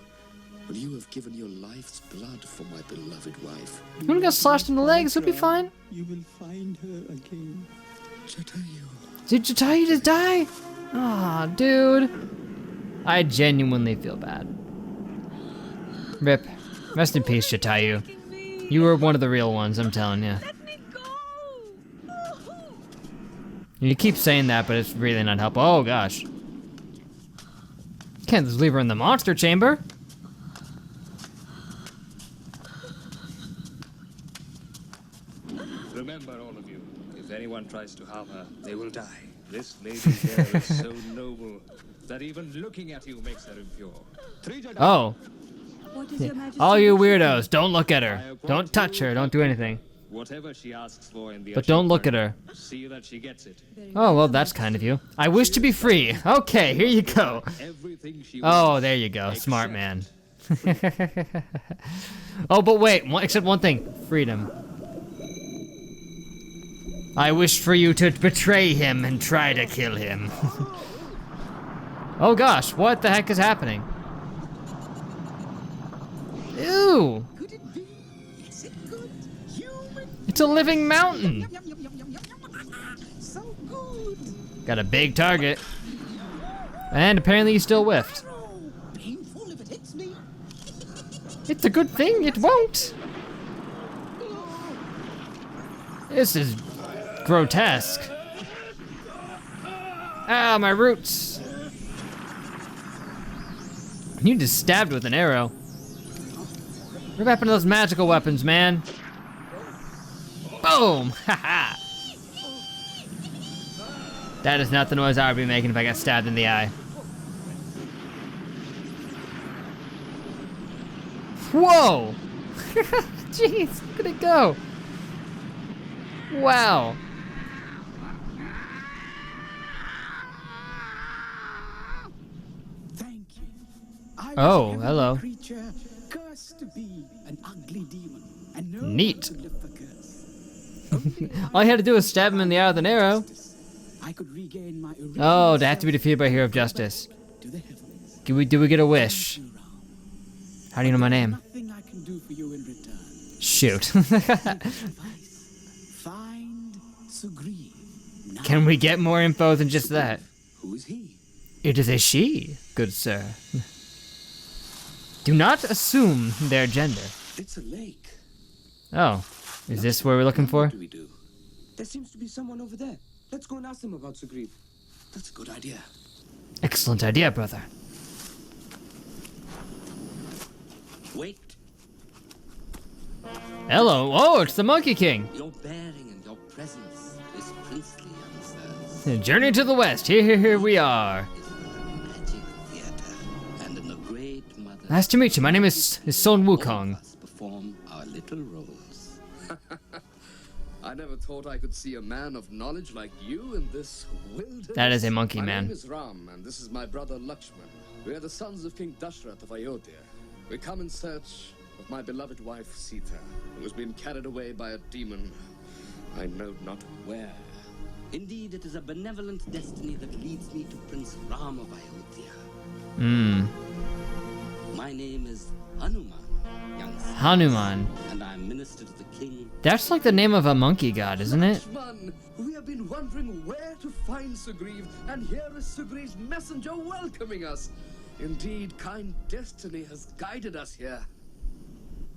But you have given your life's blood for my beloved wife. You wanna get slashed in the legs, it'll be fine. You will find her again. Jatayu. Did Jatayu just die? Aw, dude. I genuinely feel bad. Rip. Rest in peace, Jatayu. You were one of the real ones, I'm telling you. You keep saying that, but it's really not helpful. Oh gosh. Can't just leave her in the monster chamber. Remember, all of you, if anyone tries to harm her, they will die. This lady here is so noble that even looking at you makes her impure. Oh. All you weirdos, don't look at her. Don't touch her, don't do anything. Whatever she asks for in the But don't look at her. see that she gets it. Oh, well, that's kind of you. I wish to be free. Okay, here you go. Oh, there you go. Smart man. Oh, but wait, except one thing. Freedom. I wish for you to betray him and try to kill him. Oh gosh, what the heck is happening? Ew! It's a living mountain! Got a big target. And apparently you still whiffed. It's a good thing it won't! This is grotesque. Ah, my roots! You just stabbed with an arrow. What happened to those magical weapons, man? Boom! Haha! That is not the noise I would be making if I got stabbed in the eye. Whoa! Jeez, look at it go! Wow! Oh, hello. Creature cursed to be an ugly demon, and no Neat. one could lift the curse. All you had to do was stab him in the eye with an arrow. I could regain my Oh, they have to be defeated by a hero of justice. Do we get a wish? How do you know my name? Nothing I can do for you in return. Shoot. Find Sugriv. Can we get more info than just that? Who is he? It is a she, good sir. Do not assume their gender. It's a lake. Oh, is this what we're looking for? What do we do? There seems to be someone over there. Let's go and ask them about Sugriv. That's a good idea. Excellent idea, brother. Wait. Hello. Oh, it's the Monkey King. Your bearing and your presence is princely, young sirs. Journey to the west. Here we are. Nice to meet you. My name is Son Wukong. Perform our little roles. I never thought I could see a man of knowledge like you in this wilderness. That is a monkey man. My name is Ram, and this is my brother Lakshman. We are the sons of King Dashrath of Ayodhya. We come in search of my beloved wife Sita, who has been carried away by a demon. I know not where. Indeed, it is a benevolent destiny that leads me to Prince Rama of Ayodhya. My name is Hanuman, young sir. Hanuman. And I am minister to the king. That's like the name of a monkey god, isn't it? Lakshman, we have been wondering where to find Sugriv, and here is Sugriv's messenger welcoming us. Indeed, kind destiny has guided us here.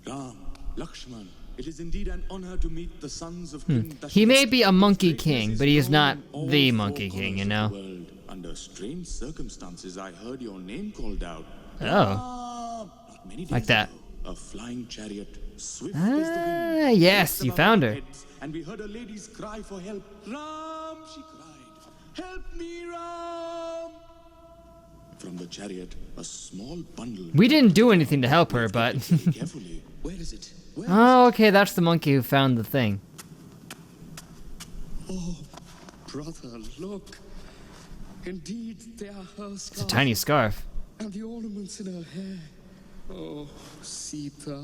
Ram, Lakshman, it is indeed an honor to meet the sons of King Dashrath. He may be a monkey king, but he is not the monkey king, you know? Under strange circumstances, I heard your name called out. Oh. Like that. A flying chariot, swift as the wind. Ah, yes, you found her. And we heard a lady's cry for help. Ram, she cried. Help me, Ram! From the chariot, a small bundle. We didn't do anything to help her, but... Carefully. Where is it? Oh, okay, that's the monkey who found the thing. Oh, brother, look. Indeed, they are her It's a scarf. tiny scarf. And the ornaments in her hair. Oh, Sita,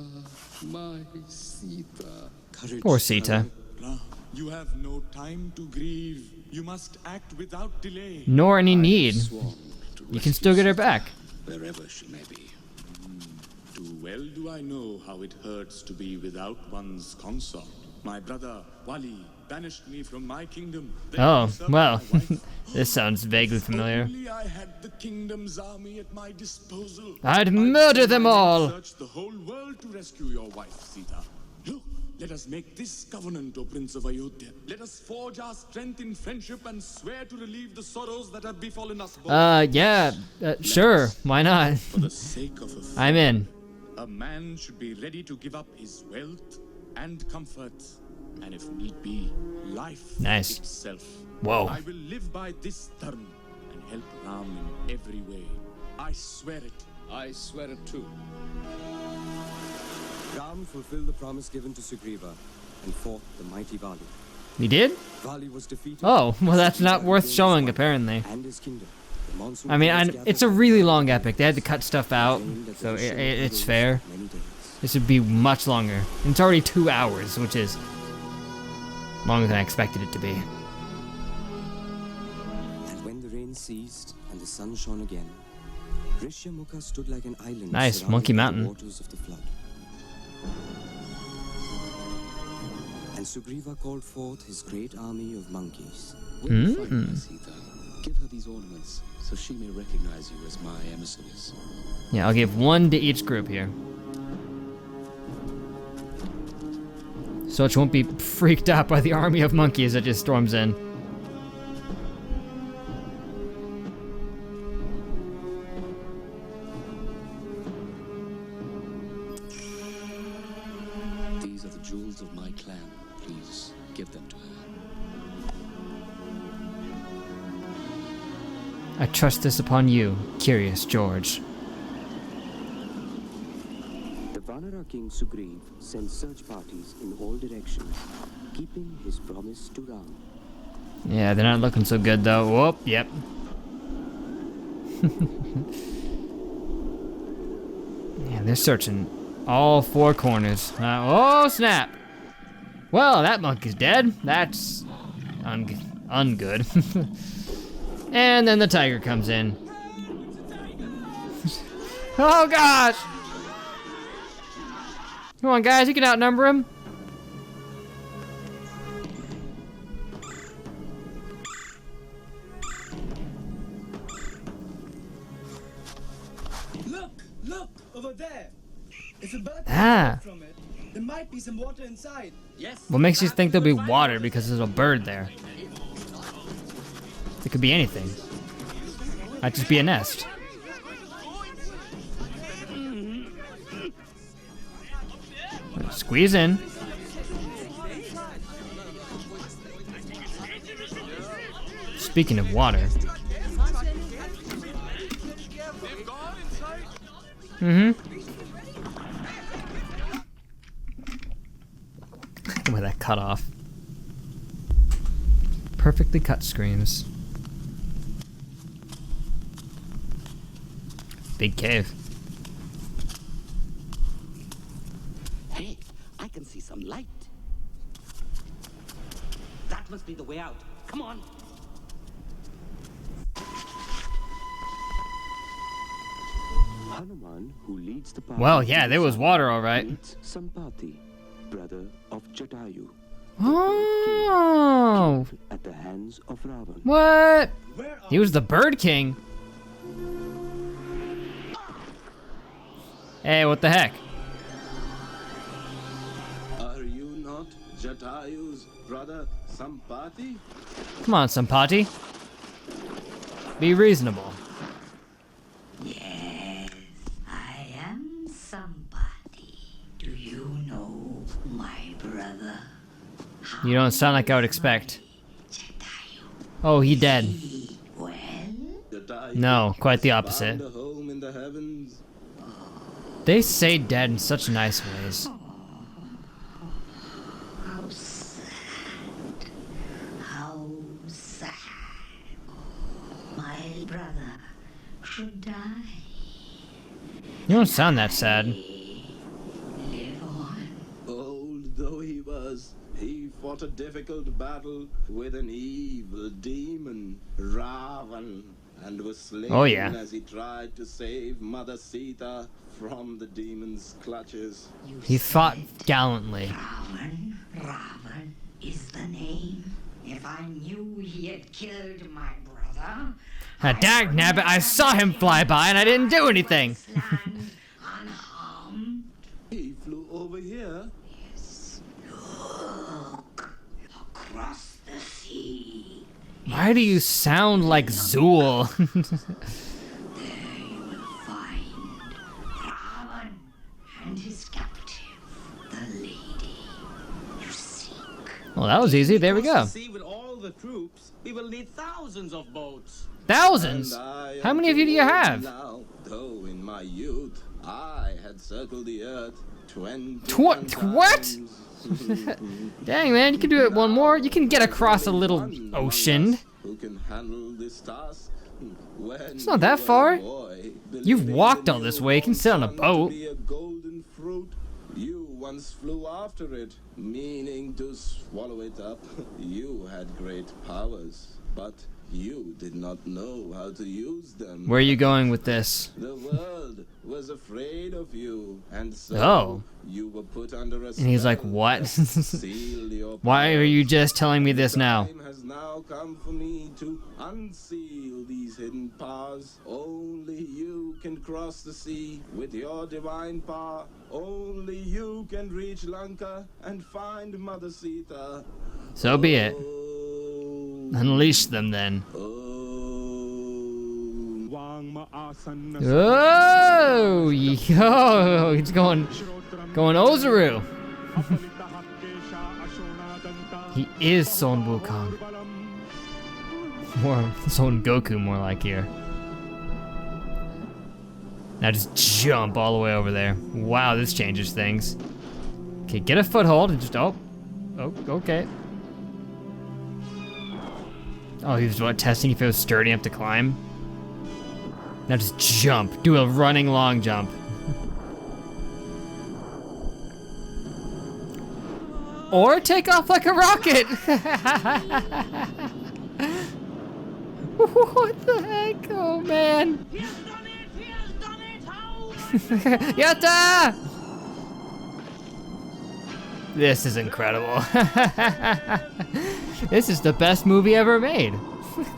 my Sita. Courage, Poor Sita. Ram, you have no time to grieve. You must act without delay. Nor any need. You can still get her back. Wherever she may be. Too well do I know how it hurts to be without one's consort. My brother, Wali, banished me from my kingdom. Then Oh, usurped well. my wife. This sounds vaguely familiar. Only I had the kingdom's army at my disposal. I'd murder them all! Search the whole world to rescue your wife, Sita. Look, let us make this covenant, O Prince of Ayodhya. Let us forge our strength in friendship and swear to relieve the sorrows that have befallen us both. Yeah, sure, why not? For the sake of a I'm in. A man should be ready to give up his wealth and comfort, and if need be, life Nice. itself. Whoa. I will live by this dharma and help Ram in every way. I swear it. I swear it too. Ram fulfilled the promise given to Sugriva and fought the mighty Vali. We did? Vali was defeated. Oh, well that's not worth showing apparently. And his kingdom. The monsoon I mean, clouds it's gathered a really long epic. They had to cut stuff out, so it's fair. many days. This would be much longer. And it's already 2 hours, which is longer than I expected it to be. And when the rain ceased and the sun shone again, Rishyamukha stood like an island. Nice, surrounded Monkey by the Mountain. waters of the flood. And Sugriva called forth his great army of monkeys. Where to find my Sita? Give her these ornaments so she may recognize you as my emissaries. Yeah, I'll give one to each group here. So it won't be freaked out by the army of monkeys that just storms in. These are the jewels of my clan. Please give them to her. I trust this upon you, Curious George. The Vanara king Sugriv sent search parties in all directions, keeping his promise to Ram. Yeah, they're not looking so good though. Whoop, yep. Yeah, they're searching all 4 corners. Oh, snap! Well, that monkey's dead. That's ungood. And then the tiger comes in. Oh gosh! Come on, guys, you can outnumber him. Look over there. If a bird Ah. from it, there might be some water inside. Yes. What makes you think there'll be water because there's a bird there? It could be anything. Might just be a nest. Squeeze in. Speaking of water. With that cut off. Perfectly cut screams. Big cave. Hey, I can see some light. That must be the way out. Come on. Hanuman, who leads the party, Well, yeah, there was water, all right. meets Sampati, brother of Jatayu, Oh, at the hands of Ravan. what? He was the Bird King. Hey, what the heck? Are you not Jatayu's brother Sampati? Come on, Sampati. Be reasonable. Yes, I am somebody. Do you know my brother? You don't sound like I would expect. Oh, he dead. That I No, quite the found opposite. a home in the heavens. They say dead in such nice ways. How sad. How sad. My brother should die. You don't sound that sad. Live on. Old though he was, he fought a difficult battle with an evil demon, Ravan, and was slain Oh, yeah. as he tried to save Mother Sita from the demon's clutches. He fought gallantly. Ravan is the name. If I knew he had killed my brother, Dag nabbit, I saw him fly by and I didn't do anything. unharmed. He flew over here. Yes. Look across the sea. Why do you sound like Zool? There you will find Ravan and his captive, the lady you seek. Well, that was easy. There we go. With all the troops, we will need thousands of boats. Thousands? How many of you do you have? Now, though in my youth I had circled the earth 20 What? times. Dang, man, you can do it one more. You can get across a little ocean. Who can handle this task? When It's not that you were a far. boy, You've believing walked the all this new way. You can sit on a sun to boat. be a golden fruit. You once flew after it, meaning to swallow it up. You had great powers, but you did not know how to use them. Where are you going with this? The world was afraid of you, and so Oh. you were put under a And he's like, spell. what? Seal your Why are you just telling me this now? time has now come for me to unseal these hidden powers. Only you can cross the sea with your divine power. Only you can reach Lanka and find Mother Sita. So be it. Unleash them then. Oh, yo, he's going Ozaru. He is Son Wukong. More Son Goku, more like here. Now just jump all the way over there. Wow, this changes things. Okay, get a foothold and just, oh, okay. Oh, he was what, testing if it was sturdy enough to climb? Now just jump. Do a running long jump. Or take off like a rocket! What the heck? Oh, man. Yatta! This is incredible. This is the best movie ever made.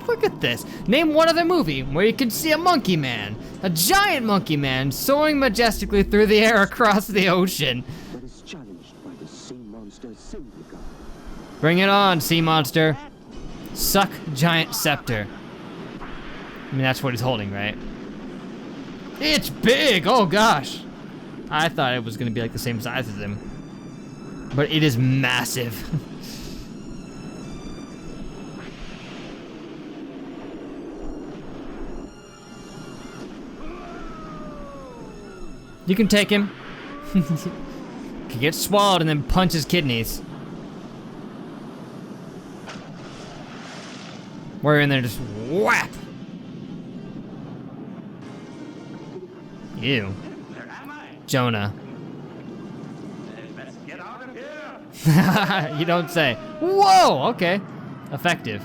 Look at this. Name one other movie where you can see a monkey man, a giant monkey man, soaring majestically through the air across the ocean. But is challenged by the sea monster Simplica. Bring it on, sea monster. Suck giant scepter. I mean, that's what he's holding, right? It's big, oh gosh. I thought it was gonna be like the same size as him. But it is massive. You can take him. Can get swallowed and then punch his kidneys. We're in there just whap. Ew. Jonah. Get out of here! You don't say. Whoa, okay. Effective.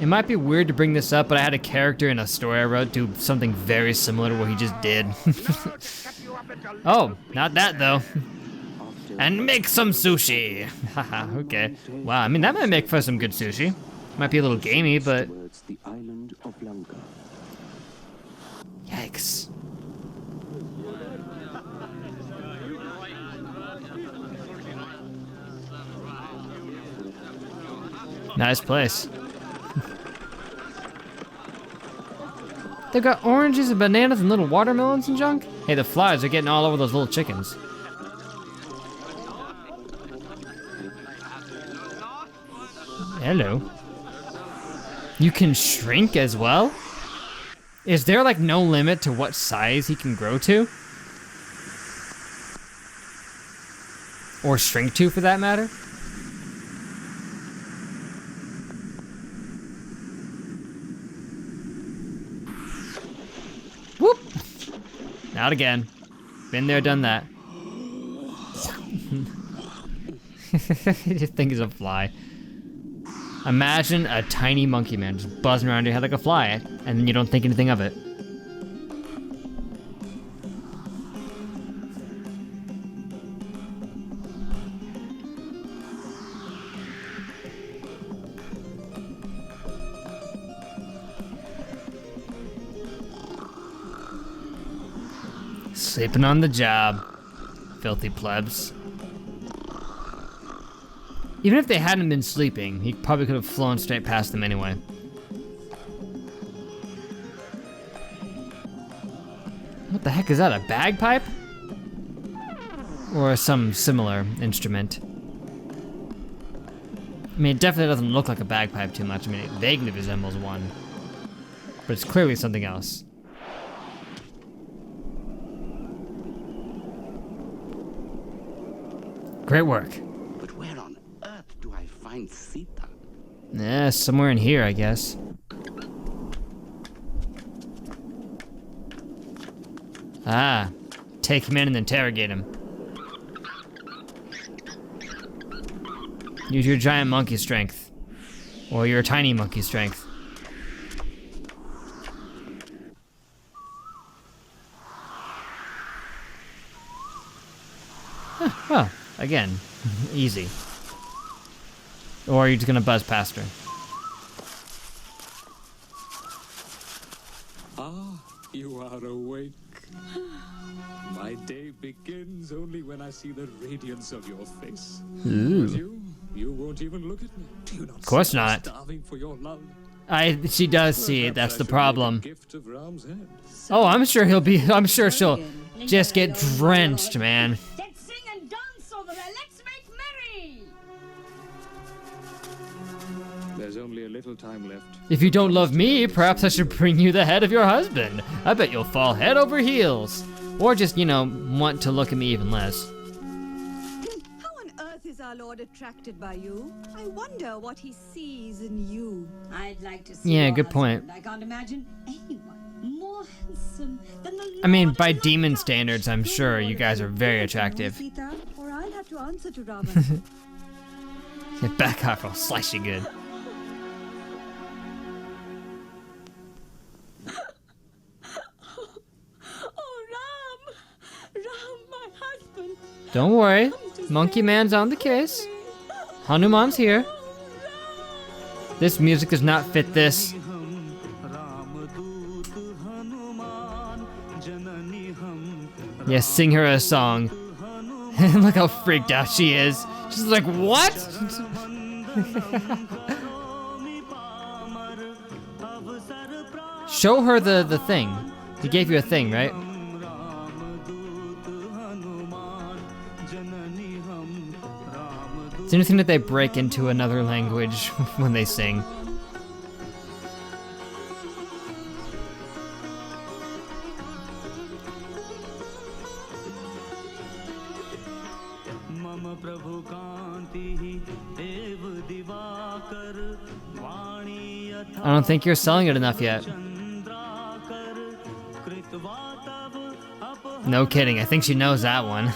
It might be weird to bring this up, but I had a character in a story I wrote do something very similar to what he just did. Oh, not that though. And make some sushi. Haha, okay. Wow, I mean, that might make for some good sushi. Might be a little gamey, but... Towards the island of Lanka. Yikes. Nice place. They've got oranges and bananas and little watermelons and junk. Hey, the flies are getting all over those little chickens. Hello. You can shrink as well? Is there like no limit to what size he can grow to? Or shrink to, for that matter? Whoop! Not again. Been there, done that. This thing is a fly. Imagine a tiny monkey man just buzzing around your head like a fly, and then you don't think anything of it. Sleeping on the job, filthy plebs. Even if they hadn't been sleeping, he probably could have flown straight past them anyway. What the heck is that, a bagpipe? Or some similar instrument? I mean, it definitely doesn't look like a bagpipe too much. I mean, it vaguely resembles one. But it's clearly something else. Great work. But where on earth do I find Sita? Yeah, somewhere in here, I guess. Ah, take him in and interrogate him. Use your giant monkey strength. Or your tiny monkey strength. Huh, well, again, easy. Or are you just gonna buzz past her? Ah, you are awake. My day begins only when I see the radiance of your face. Ooh. You won't even look at me. Do you not? Of course see I'm not. Starving for your love. She does see it, that's the problem. Gift of Ram's head. Oh, I'm sure she'll just get drenched, man. Let's sing and dance over there. Let's make merry. There's only a little time left. If you don't love me, perhaps I should bring you the head of your husband. I bet you'll fall head over heels. Or just, you know, want to look at me even less. How on earth is our Lord attracted by you? I wonder what he sees in you. I'd like to see Yeah, your good point. husband. I can't imagine anyone more handsome than the I mean, by demon standards, I'm sure you guys are very attractive. Sita, or I'll have to answer to Rama. Get back off, I'll slice you good. Don't worry, Monkey Man's on the case. Hanuman's here. This music does not fit this. Yeah, sing her a song. Look how freaked out she is. She's like, what? Show her the thing. He gave you a thing, right? It's interesting that they break into another language when they sing. I don't think you're selling it enough yet. No kidding, I think she knows that one.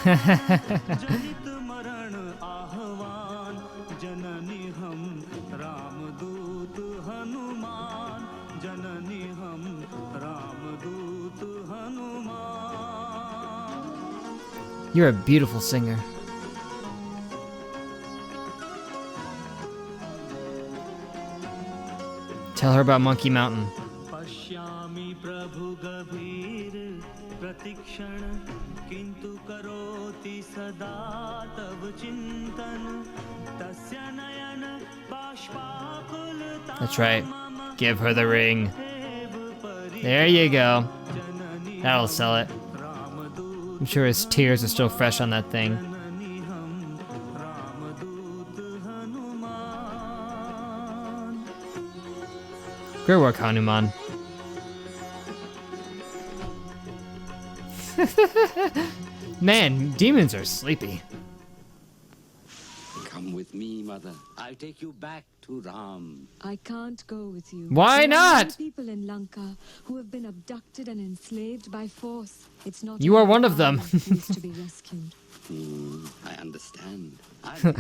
You're a beautiful singer. Tell her about Monkey Mountain. That's right. Give her the ring. There you go. That'll sell it. I'm sure his tears are still fresh on that thing. Great work, Hanuman. Man, demons are sleepy. Come with me, mother. I'll take you back to Ram. I can't go with you. Why There are not? many people in Lanka who have been abducted and enslaved by force. It's not You are only one of them. Ram who needs to be rescued. I understand.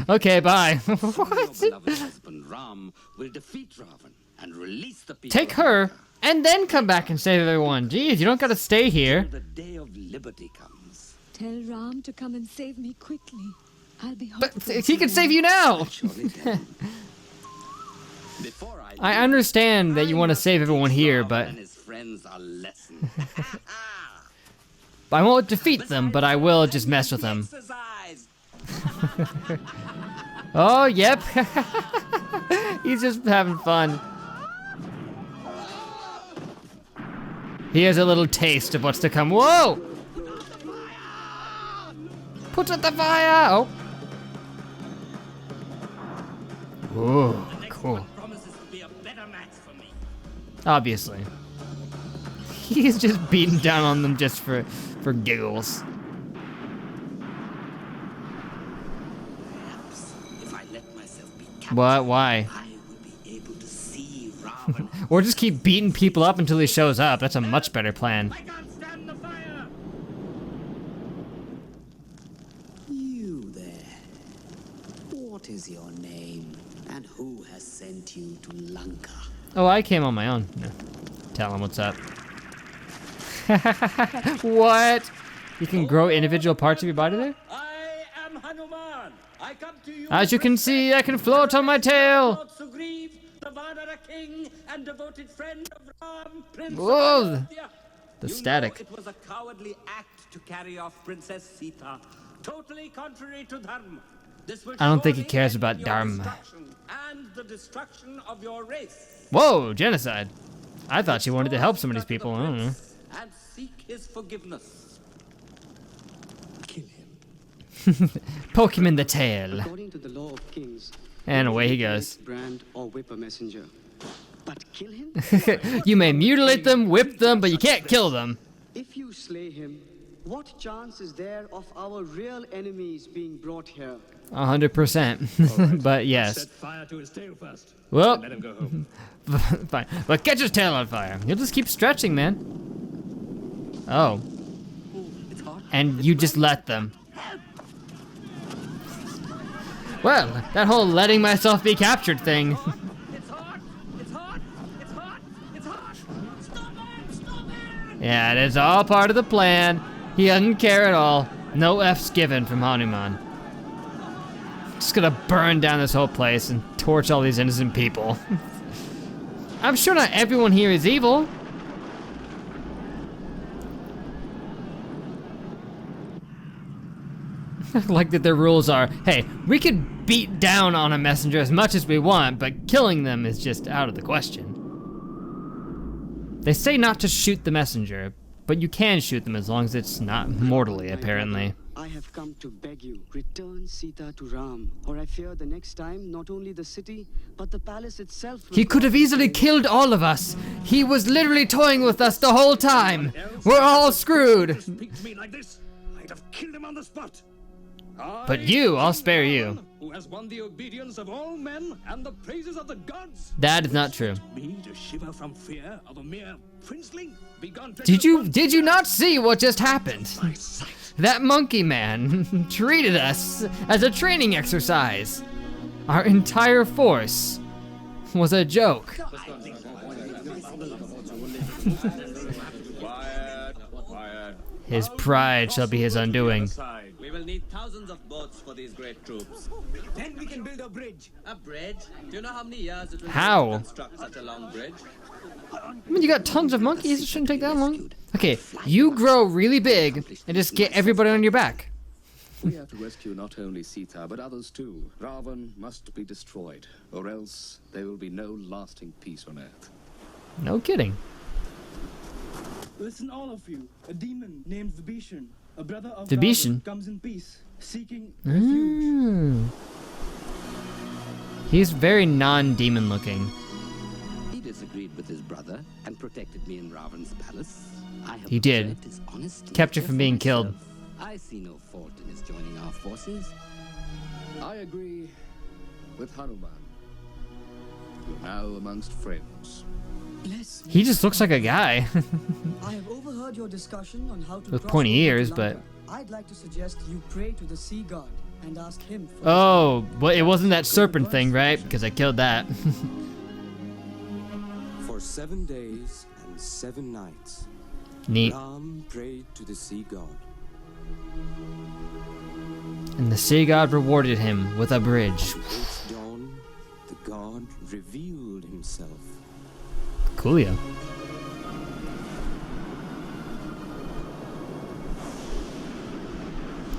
Okay, bye. Your beloved husband Ram will defeat Ravan and release the people. Take her, and then come back and save everyone. Jeez, you don't gotta stay here. The day of liberty comes. Tell Ram to come and save me quickly. I'll be home. But he can save you now. I understand that you want to save everyone here, but I won't defeat them, but I will just mess with them. Oh, yep. He's just having fun. Here's a little taste of what's to come. Whoa! Put out the fire! Oh. Whoa, cool. Obviously. He's just beating down on them just for giggles. What? Why? Or just keep beating people up until he shows up. That's a much better plan. You there. What is your name? And who has sent you to Lanka? Oh, I came on my own. No. Tell him what's up. What? You can grow individual parts of your body there? I am Hanuman. I come to you. As you can see, I can float on my tail. The Vanara king and devoted friend of Ram, Prince Whoa! of The static. It was a cowardly act to carry off Princess Sita, totally contrary to Dharma. This will I don't think he surely cares end about your Dharma. destruction and the destruction of your race. Whoa, genocide. I thought she wanted to help some of these people. I don't know. And seek his forgiveness. Poke him in the tail. According to the law of kings, And away he goes. brand or whip a messenger. But kill him? You may mutilate them, whip them, but you can't kill them. If you slay him, what chance is there of our real enemies being brought here? 100%. But yes. Set fire to his tail first. Well, Let him go home. fine. But catch his tail on fire. You'll just keep stretching, man. Oh. And you just let them. Well, that whole letting myself be captured thing. Yeah, it is all part of the plan. He doesn't care at all. No F's given from Hanuman. Just gonna burn down this whole place and torch all these innocent people. I'm sure not everyone here is evil. Like that their rules are, hey, we could beat down on a messenger as much as we want, but killing them is just out of the question. They say not to shoot the messenger, but you can shoot them as long as it's not mortally, apparently. I have come to beg you, return Sita to Ram, or I fear the next time not only the city, but the palace itself will... He could have easily killed all of us. He was literally toying with us the whole time. We're all screwed. Speak to me like this, I'd have killed him on the spot. But you, I'll spare you. Who has won the obedience of all men and the praises of the gods? That is not true. Me to shiver from fear of a mere princeling? Did you not see what just happened? That monkey man treated us as a training exercise. Our entire force was a joke. His pride shall be his undoing. We will need thousands of boats for these great troops. Then we can build a bridge. A bridge? Do you know how many years it will take to construct such a long bridge? I mean, you got tons of monkeys. It shouldn't take that long. Okay, you grow really big and just get everybody on your back. We have to rescue not only Sita, but others too. Ravan must be destroyed, or else there will be no lasting peace on Earth. No kidding. Listen, all of you. A demon named Vibhishan, a brother of Vibhishan? Ravan, comes in peace, seeking refuge. He's very non-demon looking. He disagreed with his brother and protected me in Ravan's palace. I have He did. observed his honesty Kept you from being killed. myself. I see no fault in his joining our forces. I agree with Hanuman. You're now amongst friends. Bless He just looks like a guy. I have overheard your discussion on how to With cross pointy over to ears, Lanka. but... I'd like to suggest you pray to the sea god and ask him for Oh, well, it wasn't that serpent thing, right? Because I killed that. For 7 days and 7 nights, Neat. Ram prayed to the sea god. And the sea god rewarded him with a bridge. At its dawn, the god revealed himself. Coolio.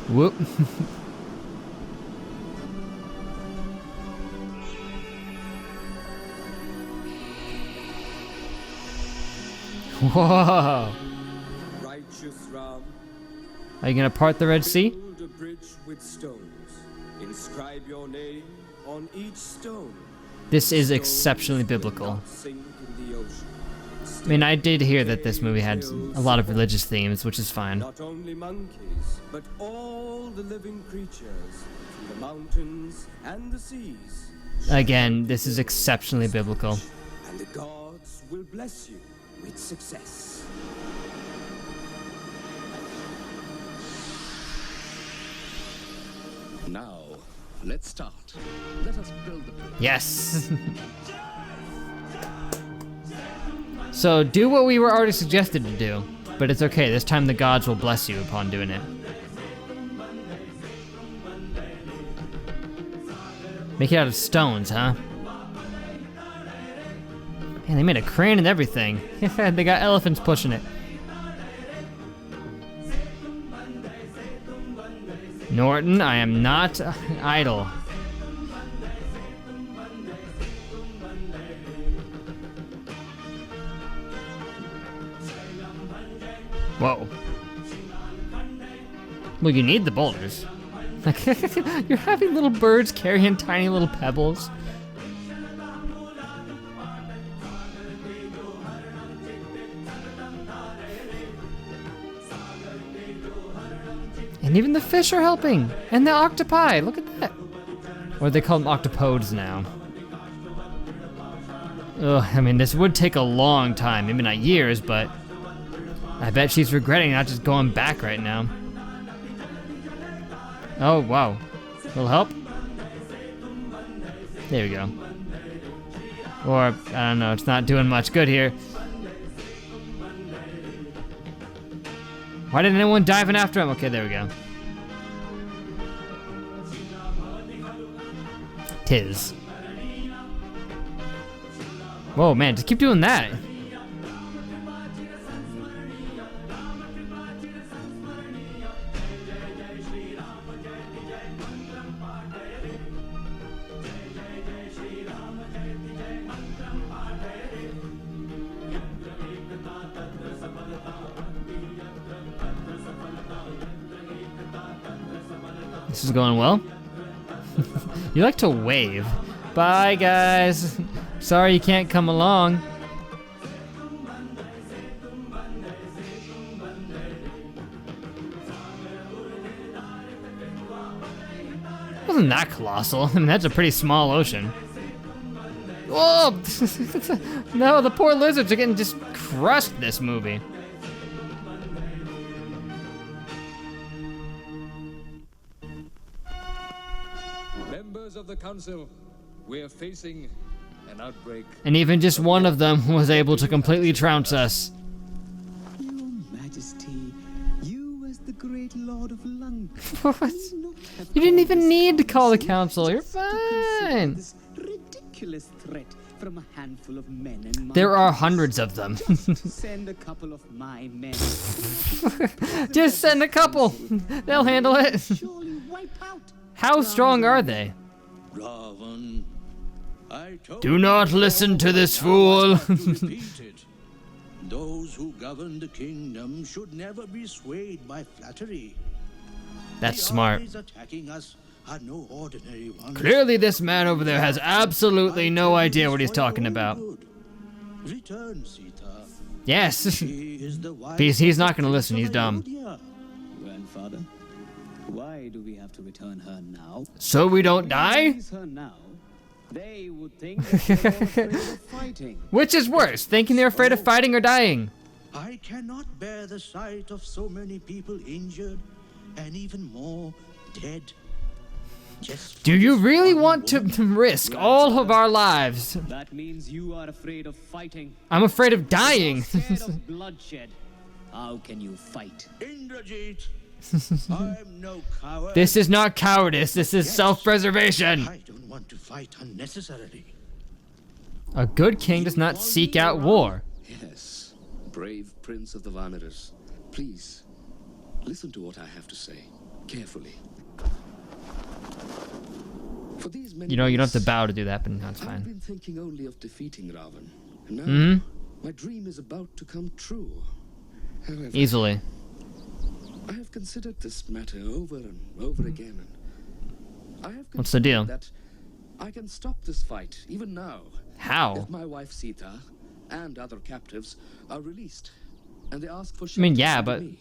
Whoop. Whoa. Righteous Ram, Are you gonna part the Red Sea? build a bridge with stones. Inscribe your name on each stone. This is exceptionally biblical. Sink in the ocean. I mean, I did hear that this movie had a lot of religious themes, which is fine. Not only monkeys, but all the living creatures from the mountains and the seas. Again, this is exceptionally biblical. And the gods will bless you with success. Now, let's start. Let us build the bridge. Yes. So do what we were already suggested to do, but it's okay. This time the gods will bless you upon doing it. Make it out of stones, huh? Man, they made a crane and everything. They got elephants pushing it. Norton, I am not idle. Whoa. Well, you need the boulders. You're having little birds carrying tiny little pebbles. And even the fish are helping. And the octopi, look at that. Or they call them octopodes now. Ugh, I mean, this would take a long time, maybe not years, but I bet she's regretting not just going back right now. Oh, wow. Will help? There we go. Or, I don't know, it's not doing much good here. Why didn't anyone dive in after him? Okay, there we go. Tis. Whoa, man, just keep doing that. This is going well. You like to wave. Bye, guys. Sorry you can't come along. Wasn't that colossal? I mean, that's a pretty small ocean. Whoa! No, the poor lizards are getting just crushed this movie. Members of the council, we're facing an outbreak. And even just one of them was able to completely trounce us. Your Majesty, you as the great Lord of Lanka. What? You didn't even need to call the council. You're fine. This ridiculous threat from a handful of men and monkeys. There are hundreds of them. Send a couple of my men. Just send a couple. They'll handle it. Surely wipe out. How strong are they? Ravan, I told Do not listen to this fool. Those who govern the kingdom should never be swayed by flattery. That's the smart. armies attacking us are no ordinary ones. Clearly this man over there has absolutely no idea what he's talking about. Return, Sita. Yes. She is the wife He's not going to listen. He's dumb. Grandfather, why do we have to return her now? So we don't die? Release her now. They would think that we're all afraid of fighting. Which is worse, thinking they're afraid of fighting or dying? I cannot bear the sight of so many people injured and even more dead. Do you really want to risk all of our lives? That means you are afraid of fighting. I'm afraid of dying. Scared of bloodshed. How can you fight? Indrajit, I'm no coward. This is not cowardice, this is self-preservation. I don't want to fight unnecessarily. A good king does not seek out war. Yes, brave prince of the Vanaras. Please, listen to what I have to say, carefully. For these many You know, you don't have to months, bow to do that, but that's I've fine. been thinking only of defeating Ravan. And now, my dream is about to come true. However, Easily. I have considered this matter over and over again, and I have What's the deal? that I can stop this fight even now. How? If my wife Sita and other captives are released, and they ask for I mean, shelter yeah, from but... me.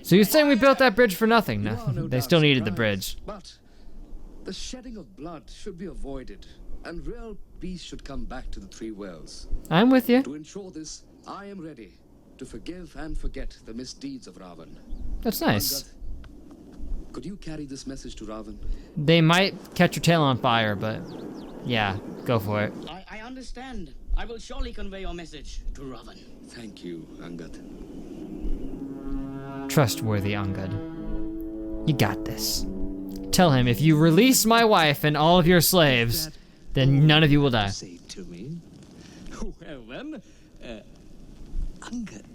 So you're saying we built that bridge for nothing? No, No they doubt still needed the surprised, bridge. But the shedding of blood should be avoided, and real peace should come back to the three worlds. I'm with you. To ensure this, I am ready to forgive and forget the misdeeds of Ravan. That's nice. Angad, could you carry this message to Ravan? They might catch your tail on fire, but yeah, go for it. I understand. I will surely convey your message to Ravan. Thank you, Angad. Trustworthy Angad. You got this. Tell him if you release my wife and all of your slaves, then none of you will die. Say to me. Well then, Angad.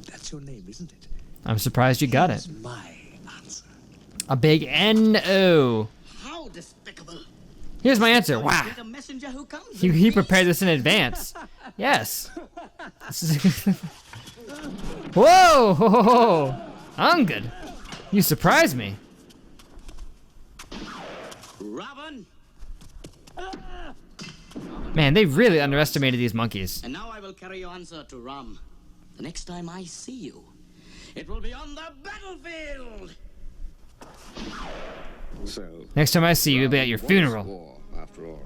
That's your name, isn't it? I'm surprised you got it. Here's my answer. A big N-O. How despicable. Here's my answer. Wow. The messenger who comes He prepared this in advance. Yes. Whoa! Ho, ho, ho. Angad. You surprised me. Ravan. Man, they really underestimated these monkeys. And now I will carry your answer to Ram. The next time I see you, it will be on the battlefield. So, Next time I see you, it'll be at your funeral. War, after all.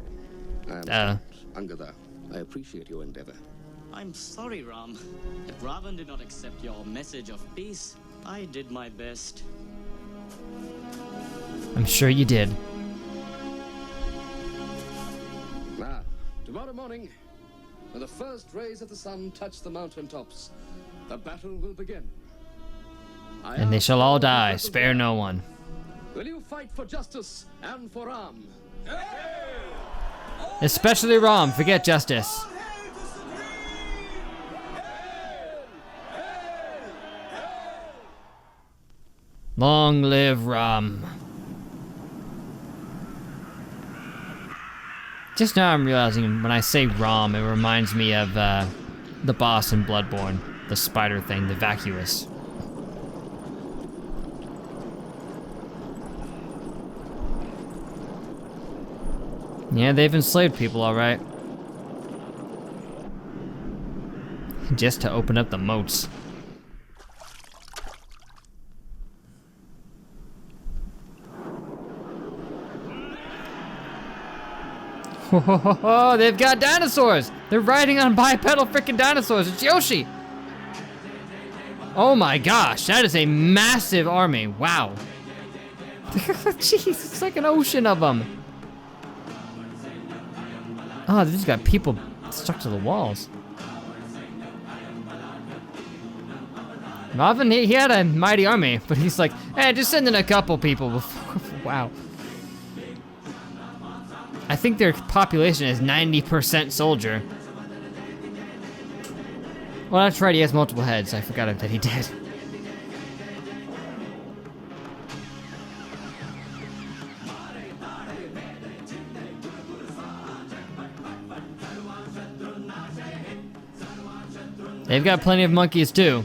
Angada, I appreciate your endeavor. I'm sorry, Ram. If Ravan did not accept your message of peace, I did my best. I'm sure you did. Now, tomorrow morning, when the first rays of the sun touch the mountain tops, the battle will begin. And they shall all die, spare no one. Will you fight for justice and for Ram? Especially Ram, forget justice. Long live Ram. Just now I'm realizing when I say Ram, it reminds me of the boss in Bloodborne, the spider thing, the vacuous. Yeah, they've enslaved people, alright. Just to open up the moats. Oh, they've got dinosaurs! They're riding on bipedal freaking dinosaurs. It's Yoshi! Oh my gosh, that is a massive army. Wow. Jeez, it's like an ocean of them. Oh, they just got people stuck to the walls. Ravan, he had a mighty army, but he's like, eh, just send in a couple people before. Wow. I think their population is 90% soldier. Well, that's right, he has multiple heads. I forgot that he did. They've got plenty of monkeys too.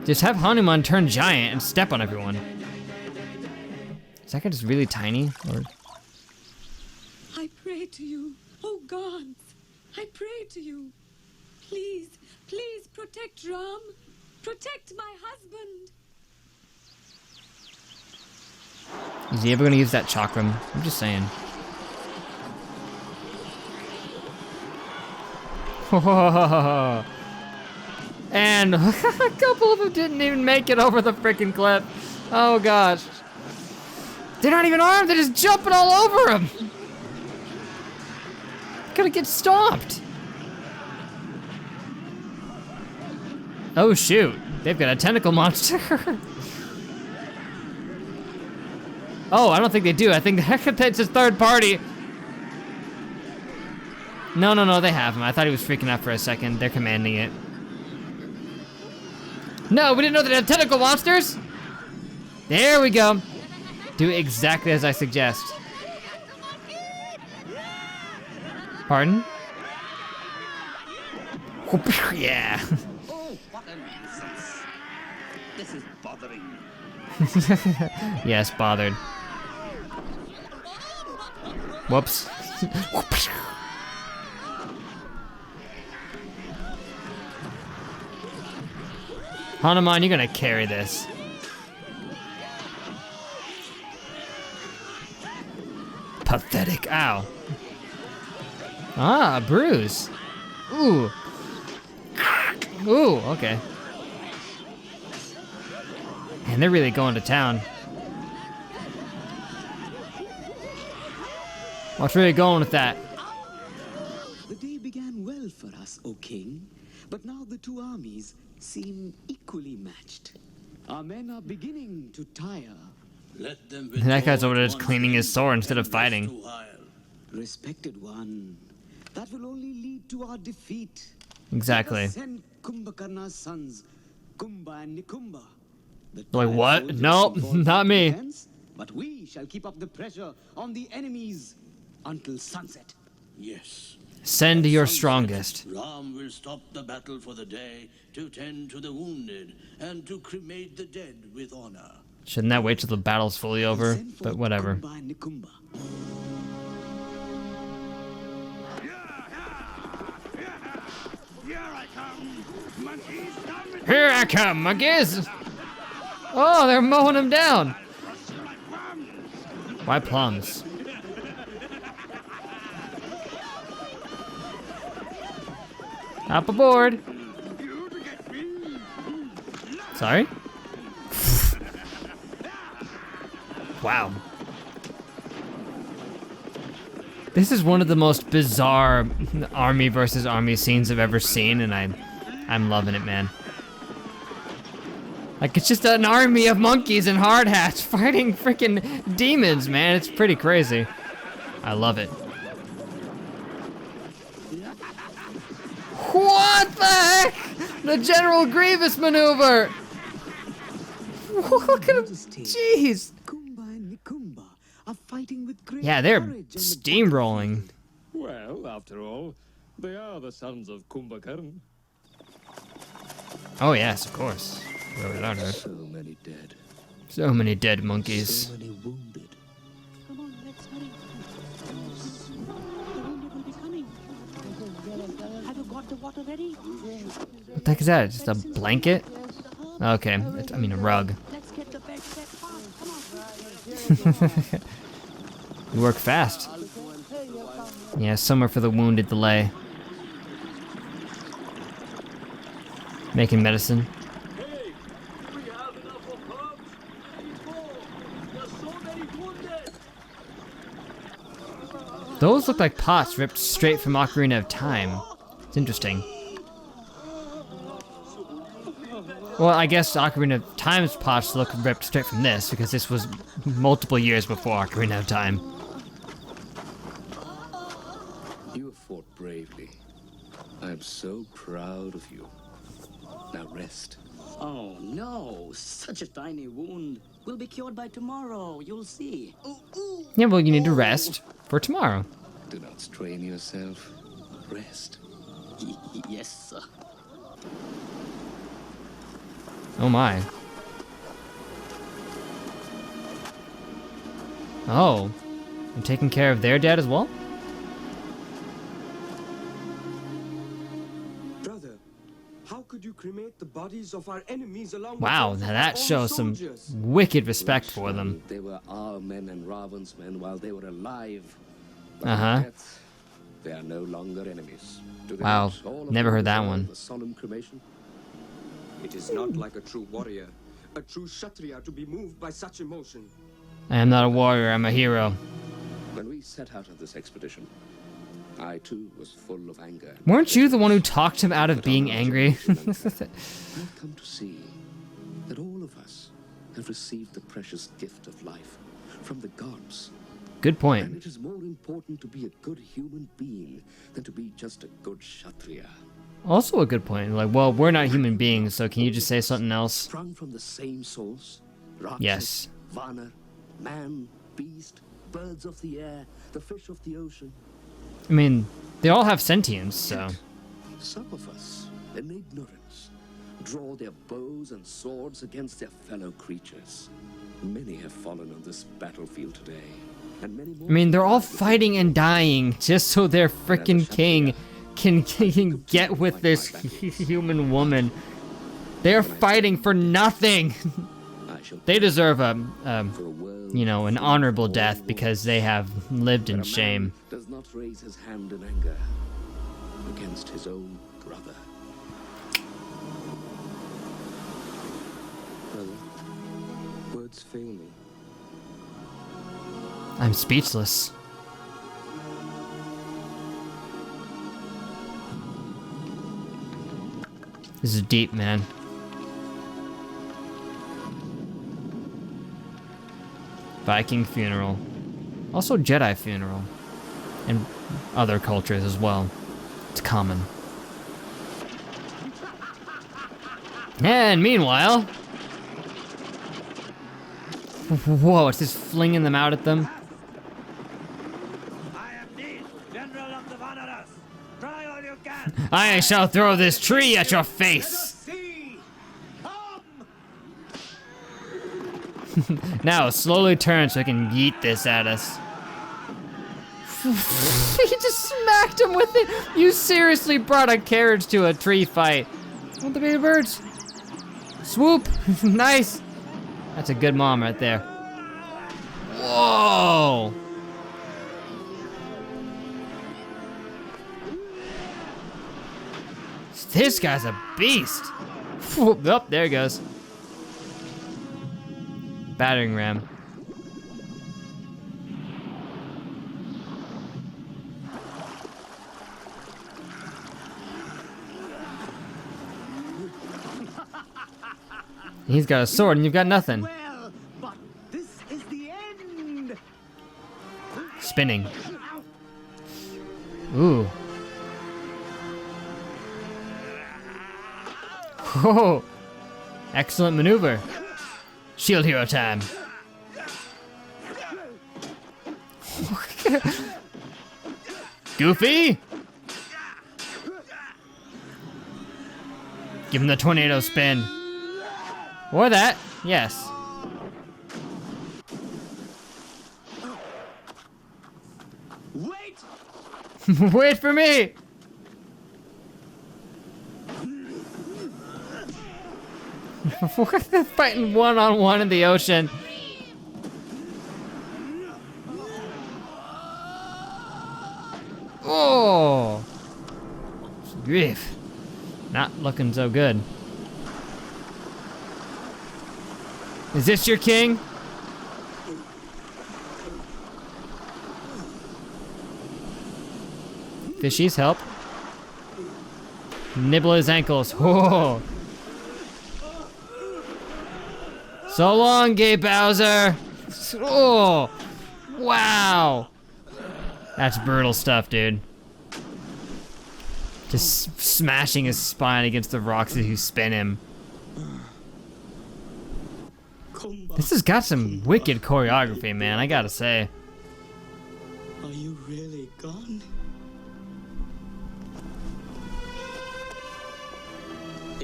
Just have Hanuman turn giant and step on everyone. Is that guy just really tiny? Or... I pray to you, oh gods. I pray to you. Please, please protect Ram. Protect my husband. Is he ever gonna use that chakram? I'm just saying. And a couple of them didn't even make it over the freaking cliff. Oh gosh. They're not even armed, they're just jumping all over him. Gonna get stomped. Oh shoot, they've got a tentacle monster. Oh, I don't think they do. I think that's his third party. No, they have him. I thought he was freaking out for a second. They're commanding it. No, we didn't know they had tentacle monsters. There we go. Do exactly as I suggest. Pardon? Yeah. Oh, what a nuisance. This is bothering me. Yes, bothered. Whoops. Hanuman, you're gonna carry this. Pathetic. Ow. Ah, a bruise. Ooh. Ooh, okay. Man, they're really going to town. What's really going with that? The day began well for us, O King, but now the two armies seem equally matched. Our men are beginning to tire. Let them And that guy's over there just cleaning his sword instead of fighting. Respected one, that will only lead to our defeat. Exactly. Let us send Kumbhakarna's sons, Kumbha and Nikumba. Like what? Nope, not me. Defense, but we shall keep up the pressure on the enemies until sunset. Yes. Send your strongest. Ram will stop the battle for the day to tend to the wounded and to cremate the dead with honor. Shouldn't that wait till the battle's fully over? But whatever. Kumbha and Nikumba. Here I come, monkeys! Oh, they're mowing him down. Why plums? Up aboard. Sorry? Wow. This is one of the most bizarre army versus army scenes I've ever seen, and I'm loving it, man. Like, it's just an army of monkeys and hard hats fighting freaking demons, man. It's pretty crazy. I love it. What the heck? The General Grievous maneuver! Look at him. Jeez. Kumbha and Nikumba are fighting with great Yeah, they're courage on the steamrolling. Well, after all, they are the sons of Kumbhakarna. Oh yes, of course. Where without her. So many dead. So many dead monkeys. So many wounded. Come on, let's hurry. The wounded will be coming. Have you got the water ready? What the heck is that? Just a blanket? Okay, I mean a rug. Let's get the bed set fast. Come on. You work fast. Yeah, somewhere for the wounded to lay. Making medicine. Those look like pots ripped straight from Ocarina of Time. It's interesting. Well, I guess Ocarina of Time's pots look ripped straight from this, because this was multiple years before Ocarina of Time. You have fought bravely. I am so proud of you. Now rest. Oh no, such a tiny wound. Will be cured by tomorrow, you'll see. Yeah, well, you need to rest for tomorrow. Do not strain yourself. rest. Yes, sir. Oh my. Oh. I'm taking care of their dad as well? Brother, how could you cremate the bodies of our enemies along Wow, with now those of that our own shows some soldiers? wicked respect for them. They were our men and Ravan's men while they were alive. But Uh-huh. in death, they are no longer enemies. Do they Wow, not all of never them heard that deserve one. a solemn cremation? It is not like a true warrior, a true Kshatriya to be moved by such emotion. I am not a warrior, I'm a hero. When we set out on this expedition, I too was full of anger. Weren't you the one who talked him out of being angry? I've come to see that all of us have received the precious gift of life from the gods. Good point. And it is more important to be a good human being than to be just a good Kshatriya. Also a good point. Like, well, we're not human beings, so can you just say something else? Sprung from the same source. Rakshas, Yes. Vanar, man, beast, birds of the air, the fish of the ocean. I mean, they all have sentience, so. Some of us, in ignorance, draw their bows and swords against their fellow creatures. Many have fallen on this battlefield today, and many more. I mean, they're all fighting and dying just so their frickin' king can get with this human woman. They're fighting for nothing. They deserve you know, an honorable death because they have lived in shame. Does not raise his hand in anger against his own brother. Brother, words fail me. I'm speechless. This is deep, man. Viking funeral. Also Jedi funeral. And other cultures as well. It's common. And meanwhile... Whoa, it's just flinging them out at them. I shall throw this tree at your face! Now, slowly turn so I can yeet this at us. He just smacked him with it! You seriously brought a carriage to a tree fight. Want the baby birds? Swoop! Nice! That's a good mom right there. Whoa! This guy's a beast! Oh, there he goes. Battering ram. He's got a sword and you've got nothing. Well, but this is the end. Spinning. Ooh. Whoa. Excellent maneuver. Shield hero time. Goofy? Give him the tornado spin. Or that, yes. Wait! Wait for me! They're fighting one-on-one in the ocean. Oh! Grief. Not looking so good. Is this your king? Fishies, help. Nibble his ankles. Whoa! So long, Gay Bowser! Oh! Wow! That's brutal stuff, dude. Just smashing his spine against the rocks as you spin him. This has got some wicked choreography, man, I gotta say. Are you really gone?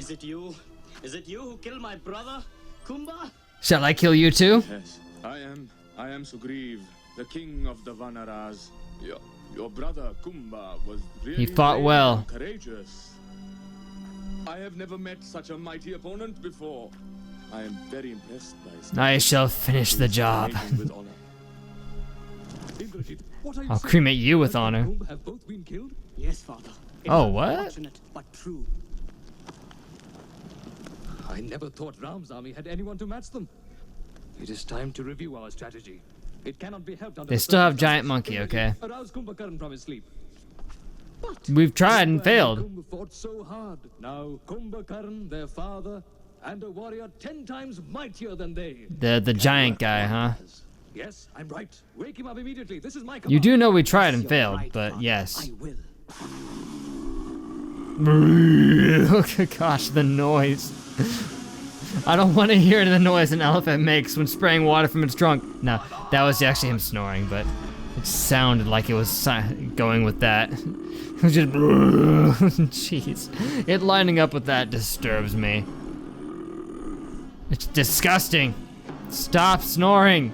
Is it you? Is it you who killed my brother, Kumba? Shall I kill you too? Yes, I am Sugriv, the king of the Vanaras. Your brother Kumba was really He fought brave well. and courageous. I have never met such a mighty opponent before. I am very impressed by his I shall finish the job. with honor. I'll cremate you with honor. Have both been killed? Yes, father. Oh, what? Unfortunate, but true. I never thought Ram's army had anyone to match them. It is time to review our strategy. It cannot be helped under They the still have Giant circumstances. Monkey, okay? Arouse Kumbhakarn from his sleep. We've tried and failed. Kumbh fought so hard. Now Kumbhakarn, their father, and a warrior 10 times mightier than they. The giant guy, huh? Yes, I'm right. Wake him up immediately. This is my command. You do know we tried and failed, but yes. I will. Gosh, the noise. I don't want to hear the noise an elephant makes when spraying water from its trunk. No, that was actually him snoring, but it sounded like it was going with that. It was just, jeez. It lining up with that disturbs me. It's disgusting. Stop snoring.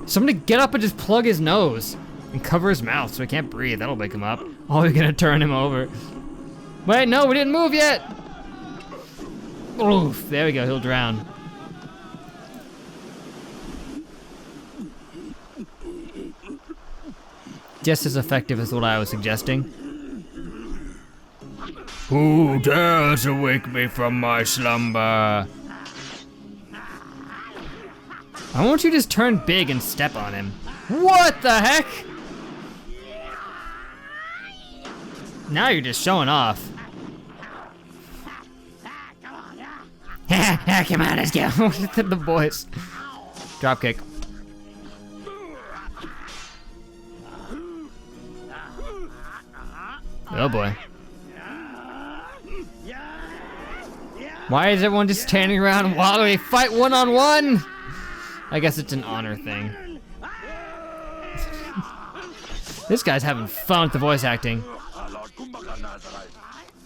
Somebody get up and just plug his nose and cover his mouth so he can't breathe. That'll wake him up. Oh, we're gonna turn him over. Wait, no, we didn't move yet. Oof, there we go, he'll drown. Just as effective as what I was suggesting. Who dares awake me from my slumber? Why won't you just turn big and step on him? What the heck? Now you're just showing off. Come on, let's go. The boys. Drop kick. Oh boy. Why is everyone just standing around while we fight one-on-one? I guess it's an honor thing. This guy's having fun with the voice acting.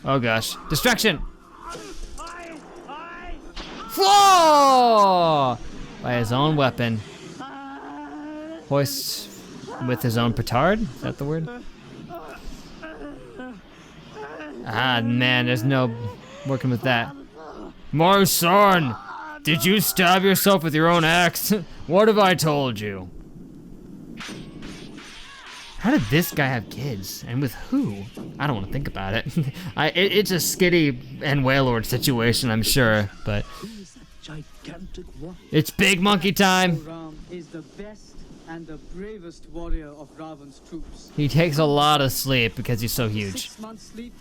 Oh gosh. Distraction! Floor! By his own weapon. Hoist with his own petard? Is that the word? Ah, man, there's no working with that. My son! Did you stab yourself with your own axe? What have I told you? How did this guy have kids? And with who? I don't want to think about it. It's a Skitty and Wailord situation, I'm sure, but... It's big monkey time! Ram is the best and the bravest warrior of Ravan's troops. He takes a lot of sleep because he's so huge. 6 months sleep,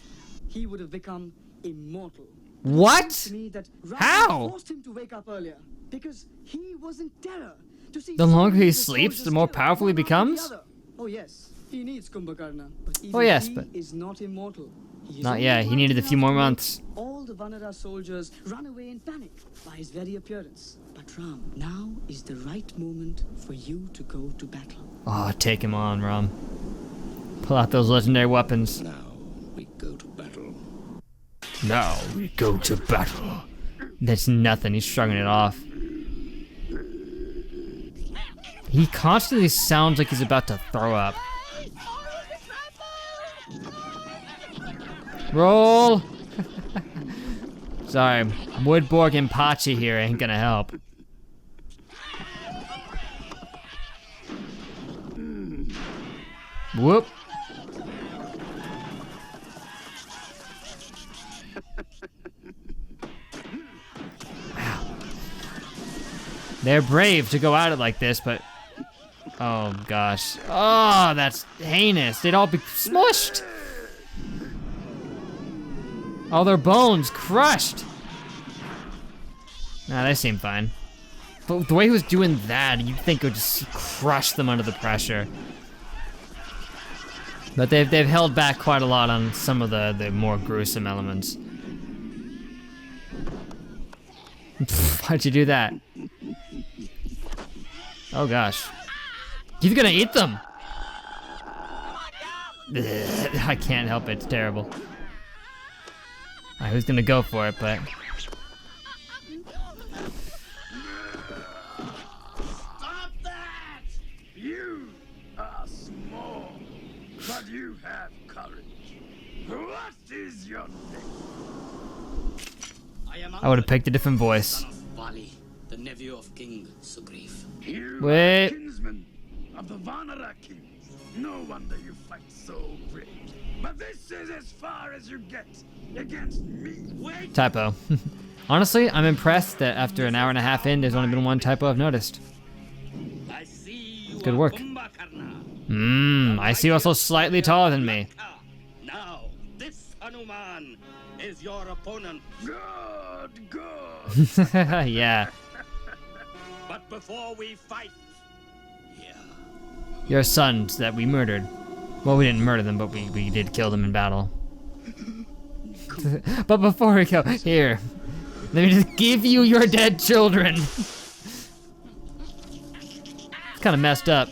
he would have become immortal. What? To me that How? forced him to wake up earlier because he was in terror to see The longer he the sleeps, soldiers the more killed powerful he one after the becomes? other. Oh yes, he needs Kumbhakarna, but even Oh yes, he but is not immortal. He is not only yet. He needed a mighty few more enough to months. make all the Vanara soldiers run away in panic by his very appearance. But Ram, now is the right moment for you to go to battle. Oh, take him on, Ram. Pull out those legendary weapons. Now we go to battle. Now we go to battle. That's nothing. He's shrugging it off. He constantly sounds like he's about to throw up. Roll! Sorry, Woodborg and Pachi here ain't gonna help. Whoop. Wow. They're brave to go at it like this, but... Oh gosh. Oh, that's heinous. They'd all be smushed. All their bones crushed. Nah, they seem fine. But the way he was doing that, you'd think it would just crush them under the pressure. But they've held back quite a lot on some of the more gruesome elements. Why'd you do that? Oh gosh. He's gonna eat them. I can't help it, it's terrible. I was gonna go for it, but... Stop that! You are small, but you have courage. What is your name? I would have picked a different voice. Bali, the nephew of King Sugriv. You Wait. are the kinsman of the Vanara kings. No wonder you fight so great. But this is as far as you get against me. Wait. Typo. Honestly, I'm impressed that after an hour and a half in, there's only been one typo I've noticed. I see you Good are work. I see you also slightly taller than me. Now, this Hanuman is your opponent. Good, good. Yeah. But before we fight, Your sons that we murdered. Well, we didn't murder them, but we did kill them in battle. But before we go, here. Let me just give you your dead children. It's kind of messed up.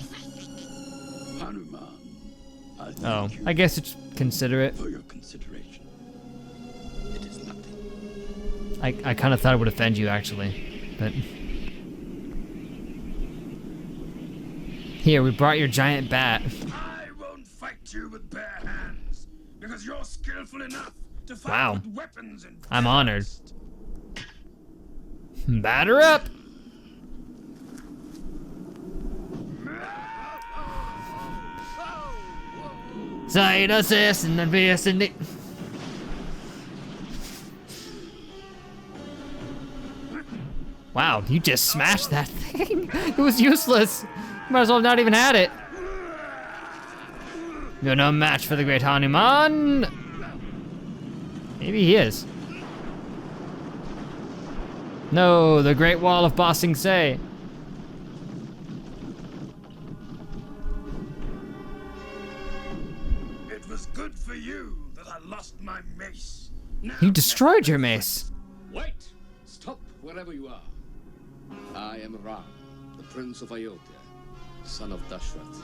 Oh, I guess it's considerate. For your consideration. It is nothing. I kind of thought it would offend you, actually. But... Here, we brought your giant bat. I won't fight you with bare hands, because you're skillful enough to fight Wow. with weapons and I'm honored. Batter up! Side assist and then VS in the... Wow, you just smashed that thing. It was useless. Might as well have not even had it. You're no match for the great Hanuman. Maybe he is. No, the Great Wall of Ba Sing Se. It was good for you that I lost my mace. Now You destroyed your mace. Wait! Stop wherever you are. I am Ram, the Prince of Ayodhya, son of Dashrath.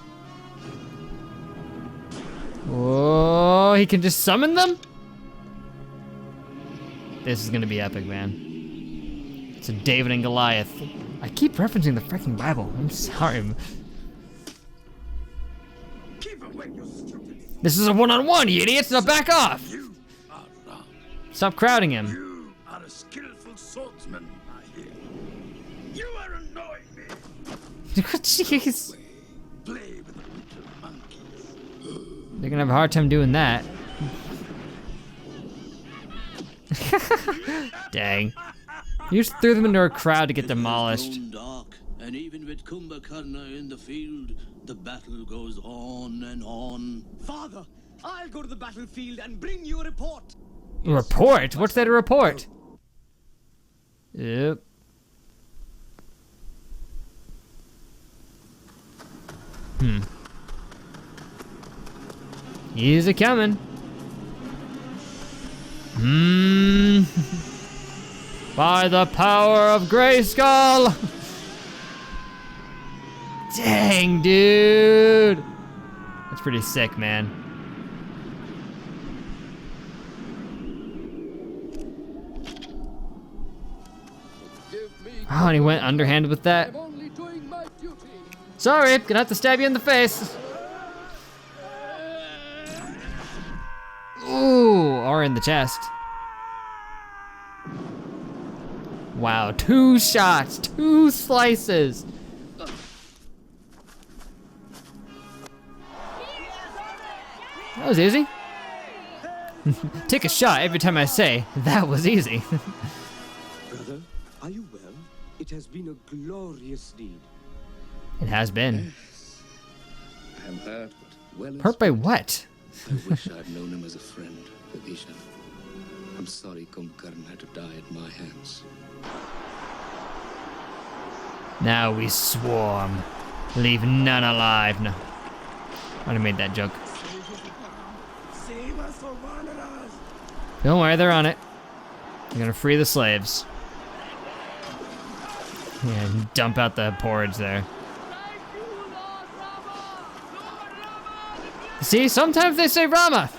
Oh, he can just summon them? This is gonna be epic, man. It's a David and Goliath. I keep referencing the freaking Bible. I'm sorry. keep away, you stupid. This is a one-on-one, you idiots! Now back off! You are Ram. Stop crowding him. You are a skillful swordsman, I hear. You are annoying me. Jeez. Play with the little monkeys. They're gonna have a hard time doing that. Dang. You just threw them into a crowd to get demolished. It has grown dark, and even with Kumbhakarna in the field, the battle goes on and on. Father, I'll go to the battlefield and bring you a report. A report? What's that a report? Yep. He's a coming. By the power of Grayskull! Dang, dude! That's pretty sick, man. Oh, and he went underhanded with that. Sorry, gonna have to stab you in the face. Ooh, or in the chest. Wow, 2 shots, 2 slices. That was easy. Take a shot every time I say, that was easy. Brother, are you well? It has been a glorious deed. It has been. I am hurt, but well Hurt by what? I wish I'd known him as a friend, Vibhishan. I'm sorry Kumbhakarna had to die at my hands. Now we swarm. Leave none alive. No. I would have made that joke. Save us from Vanaras. Don't worry, they're on it. They're gonna free the slaves. Yeah, dump out the porridge there. See, sometimes they say Rama.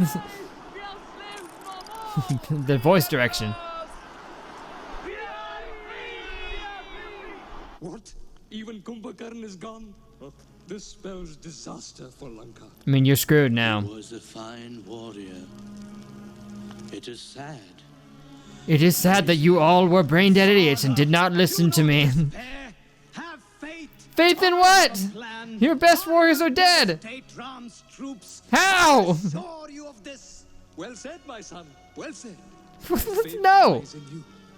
The voice direction. What? Even Kumbhakarna is gone? Oh, this spells disaster for Lanka. I mean, you're screwed now. He was a fine warrior. It is sad. It is sad that you all were brain-dead idiots and did not listen to me. Have faith. Faith in what? Your best warriors are dead. Ram's troops. How? Assure you of this. Well said, my son. Well said. No.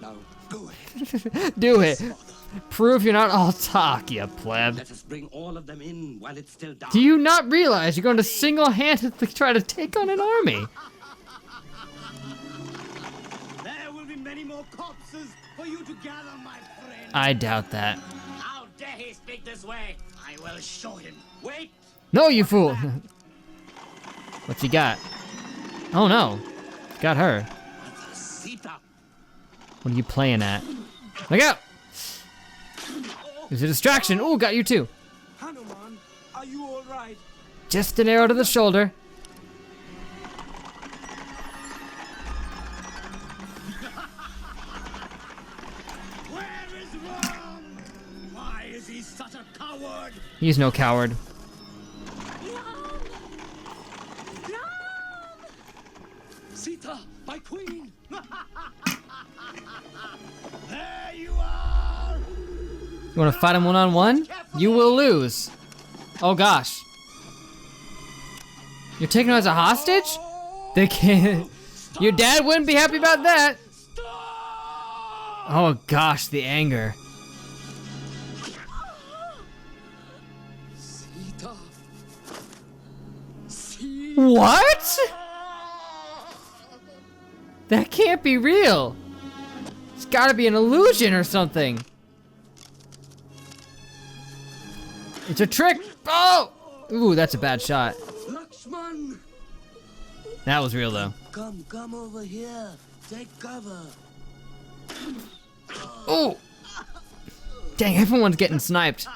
Now, go ahead. Do it. Prove you're not all talk, you pleb. Let us bring all of them in while it's still dark. Do you not realize you're going to single-handedly try to take on an army? There will be many more corpses for you to gather, my friend. I doubt that. How dare he speak this way? I will show him. Wait. No, you fool. What's he got? Oh no. He's got her. Sita. What are you playing at? Look out! There's a distraction. Oh, got you too. Hanuman, are you all right? Just an arrow to the shoulder. Where is Ram? Why is he such a coward? He's no coward. Sita, my queen. There you are. You want to fight him one-on-one? You will lose. Oh gosh. You're taking him as a hostage? They can't. Your dad wouldn't be happy about that. Oh gosh, the anger. Sita. What? That can't be real. It's gotta be an illusion or something. It's a trick. Oh! Ooh, that's a bad shot. Lakshman. That was real though. Come over here. Take cover. Oh! Dang, everyone's getting sniped.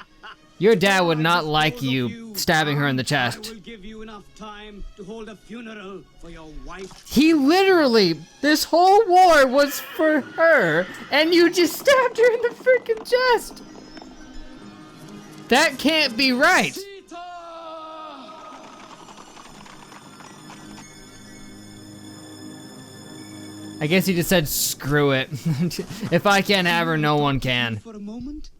Your dad would not like you stabbing her in the chest. I will give you enough time to hold a funeral for your wife. He literally, this whole war was for her, and you just stabbed her in the freaking chest. That can't be right. I guess he just said, screw it. If I can't have her, no one can. For a moment,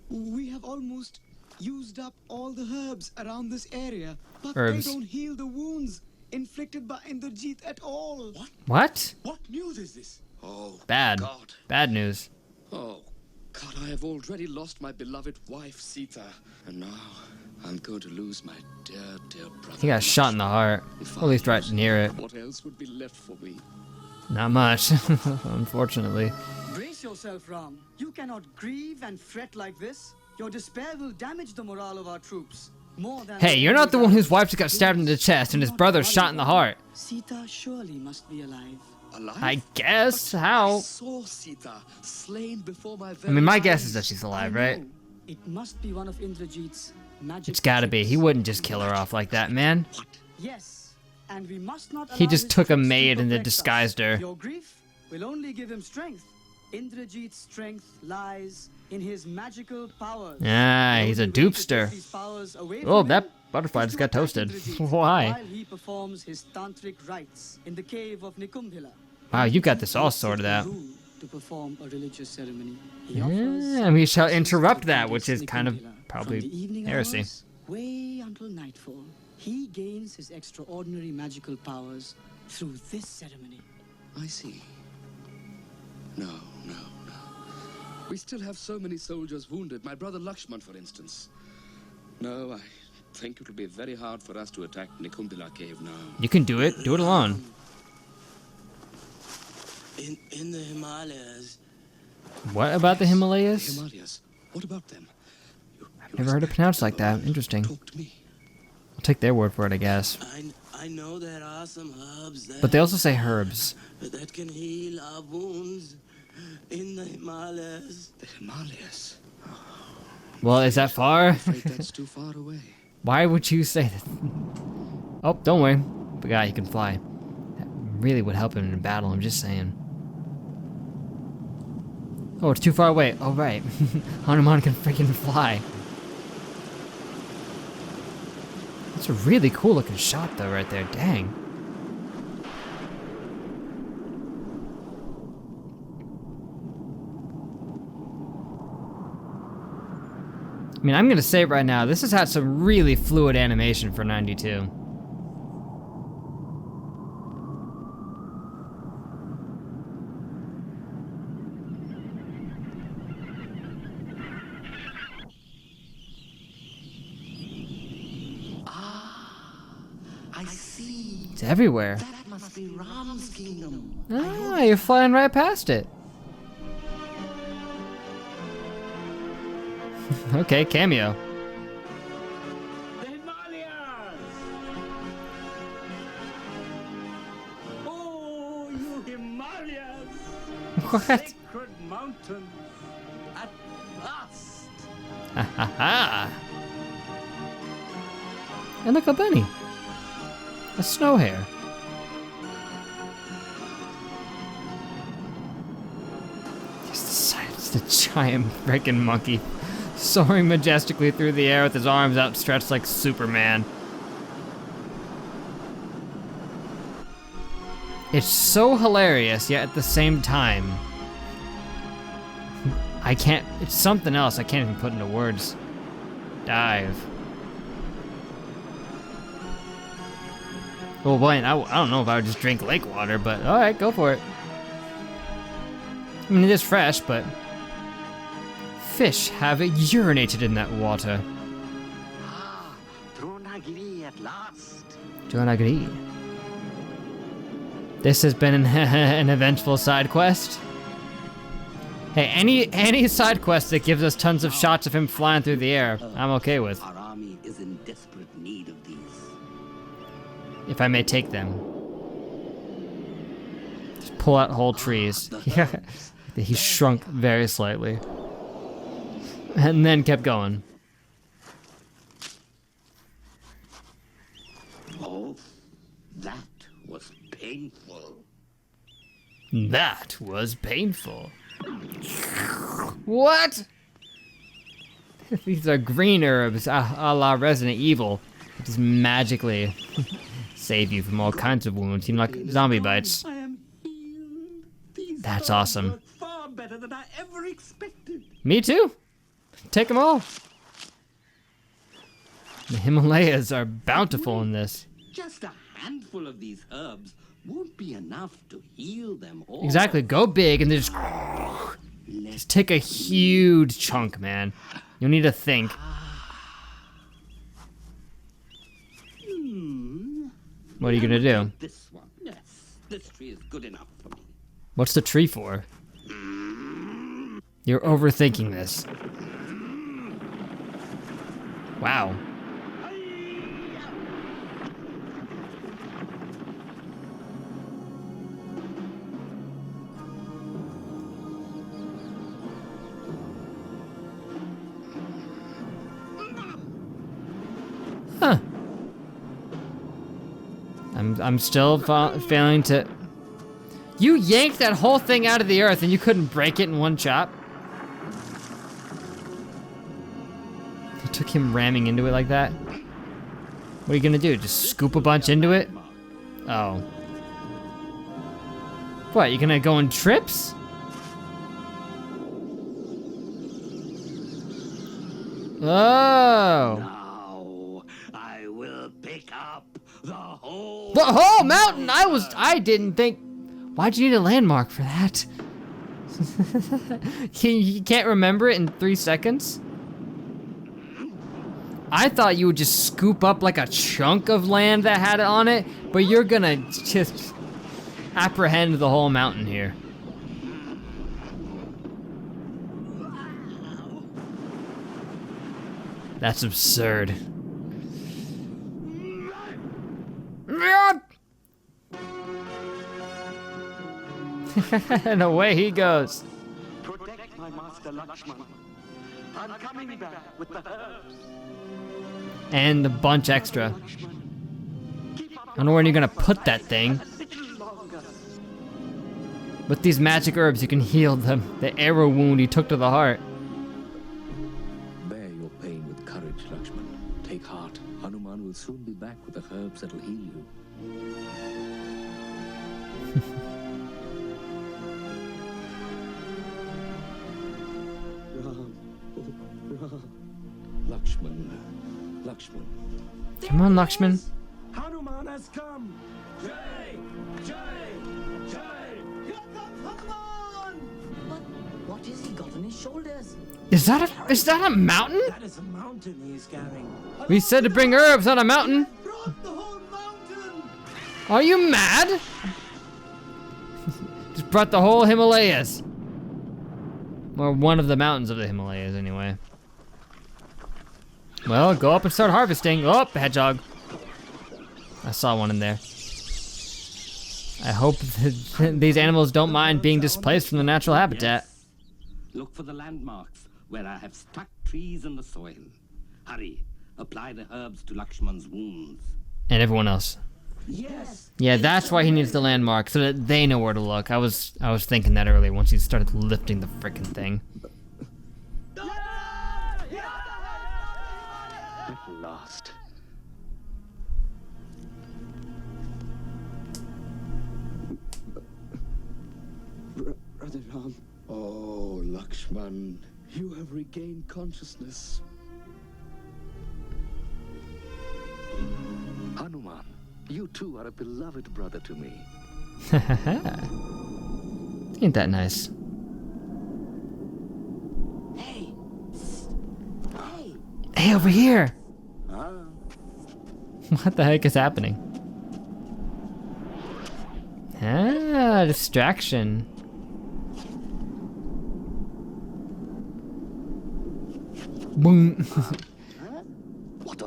we have almost used up all the herbs around this area, but Herbs. they don't heal the wounds inflicted by Indrajit at all. What? What news is this? Oh, Bad. God. Bad news. Oh, God, I have already lost my beloved wife, Sita. And now I'm going to lose my dear, dear brother. He got shot in the heart. At least right near it. What else would be left for me? Not much, unfortunately. Brace yourself, Ram. You cannot grieve and fret like this. Your despair will damage the morale of our troops. More than Hey, you're not the one whose wife just got stabbed in the chest and his brother shot in the heart. Sita surely must be alive. Alive? I guess. How? I saw Sita slain before my I very mean, my eyes. guess is that she's alive, right? It must be one of Indrajit's magic. It's gotta be. He wouldn't just kill her off like that, man. Yes, and we must not. He allow just his took a tricks to maid and then perplex us. disguised her. Your grief will only give him strength. Indrajit's strength lies in his magical powers. Ah, he's a dupster. These powers away Oh, from that him butterfly is just to got attack toasted. Indrajit Why? While he performs his tantric rites in the cave of Nikumbhila. Wow, you got this all sorted out. To perform a religious ceremony. He Yeah, offers and we shall interrupt that, which is kind of Nikumbhila. From probably the evening heresy. hours, way until nightfall, he gains his extraordinary magical powers through this ceremony. I see. No. We still have so many soldiers wounded. My brother Lakshman, for instance. No, I think it will be very hard for us to attack Nikumbhila cave now. You can do it. Do it alone. In the Himalayas. What about the Himalayas? Himalayas. What about them? I've never heard it pronounced like that. Interesting. I'll take their word for it, I guess. I know there are some herbs there. But they also say herbs. That can heal our wounds in the Himalayas. The Himalayas? Well, is that far? I'm afraid that's too far away. Why would you say that? Oh, don't worry. The guy, he can fly. That really would help him in battle, I'm just saying. Oh, it's too far away. Oh, right. Hanuman can freaking fly. That's a really cool looking shot, though, right there. Dang. I mean, I'm gonna say right now, this has had some really fluid animation for 92. I see. It's everywhere. That must be Ram's kingdom. Ah, you're flying right past it. Okay, cameo. The Himalayas! Oh, you Himalayas! What? Sacred mountains! At last! Ha ha ha! And look, a bunny. A snow hare. It's the giant freaking monkey soaring majestically through the air with his arms outstretched like Superman. It's so hilarious, yet at the same time, it's something else I can't even put into words. Dive. Well, boy, I don't know if I would just drink lake water, but alright, go for it. I mean, it is fresh, but fish have urinated in that water. Ah, Dronagri at last. Dronagri. This has been an eventful side quest. Hey, any side quest that gives us tons of shots of him flying through the air, I'm okay with. Our army is in desperate need of these. If I may take them. Just pull out whole trees. Yeah, he shrunk very slightly. And then kept going. Oh, that was painful. That was painful. What? These are green herbs, a la Resident Evil. Just magically save you from all kinds of wounds, like zombie bites. I am healed. These That's herbs awesome. work far better than I ever expected. Me too. Take them all. The Himalayas are bountiful in this. Just a handful of these herbs won't be enough to heal them all. Exactly. Go big and then just take a huge chunk, man. You'll need to think. What are you gonna do? This one. Yes, this tree is good enough for me. What's the tree for? You're overthinking this. Wow. Huh. I'm still failing to... You yanked that whole thing out of the earth and you couldn't break it in one chop? It took him ramming into it like that? What are you gonna do, just scoop a bunch into it? Oh. What, you gonna go in trips? Oh. Now I will pick up the whole mountain! I didn't think... Why'd you need a landmark for that? You can't remember it in 3 seconds? I thought you would just scoop up like a chunk of land that had it on it, but you're gonna just apprehend the whole mountain here. That's absurd. And away he goes. Protect my master Lakshman. I'm coming back with the herbs. And a bunch extra. don't know where you're gonna put that thing. With these magic herbs, you can heal the arrow wound he took to the heart. Bear your pain with courage, Lakshman. Take heart. Hanuman will soon be back with the herbs that'll heal you. Ram, oh, Ram. Lakshman. Lakshman. Come on, Lakshman. Hanuman has come. Jai! Jai! Jai! Here comes Hanuman! What has he got on his shoulders? Is that a mountain? That is a mountain he is carrying. We said to bring herbs on a mountain. Brought the whole mountain! Are you mad? Just brought the whole Himalayas. Or one of the mountains of the Himalayas, anyway. Well, go up and start harvesting. Oh, hedgehog. I saw one in there. I hope these animals don't mind being displaced from the natural habitat. Yes. Look for the landmarks where I have stuck trees in the soil. Hurry, apply the herbs to Lakshman's wounds. And everyone else. Yes. Yeah, that's why he needs the landmark, so that they know where to look. I was thinking that earlier once he started lifting the frickin' thing. At last. Brother Ram. Oh, Lakshman, you have regained consciousness. Hanuman, you too are a beloved brother to me. Ain't that nice? Hey. Hey. Hey, over here! Ah. What the heck is happening? Ah, distraction. Boom.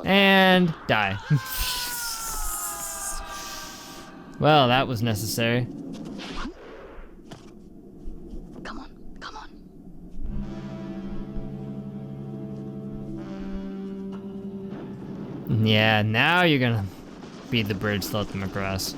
And die. Well, that was necessary. Come on, come on. Yeah, now you're gonna beat the bridge to let them across.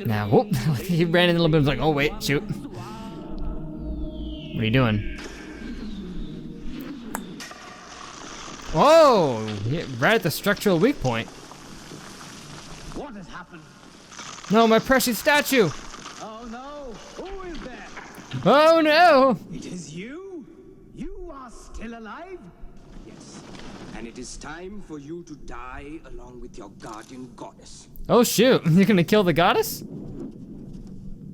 Now, whoop, he ran in a little bit, was like, oh wait, shoot. What are you doing? Whoa, right at the structural weak point. What has happened? No, my precious statue. Oh no! Who is there? Oh no! It is you? You are still alive? Yes. And it is time for you to die along with your guardian goddess. Oh shoot, you're gonna kill the goddess?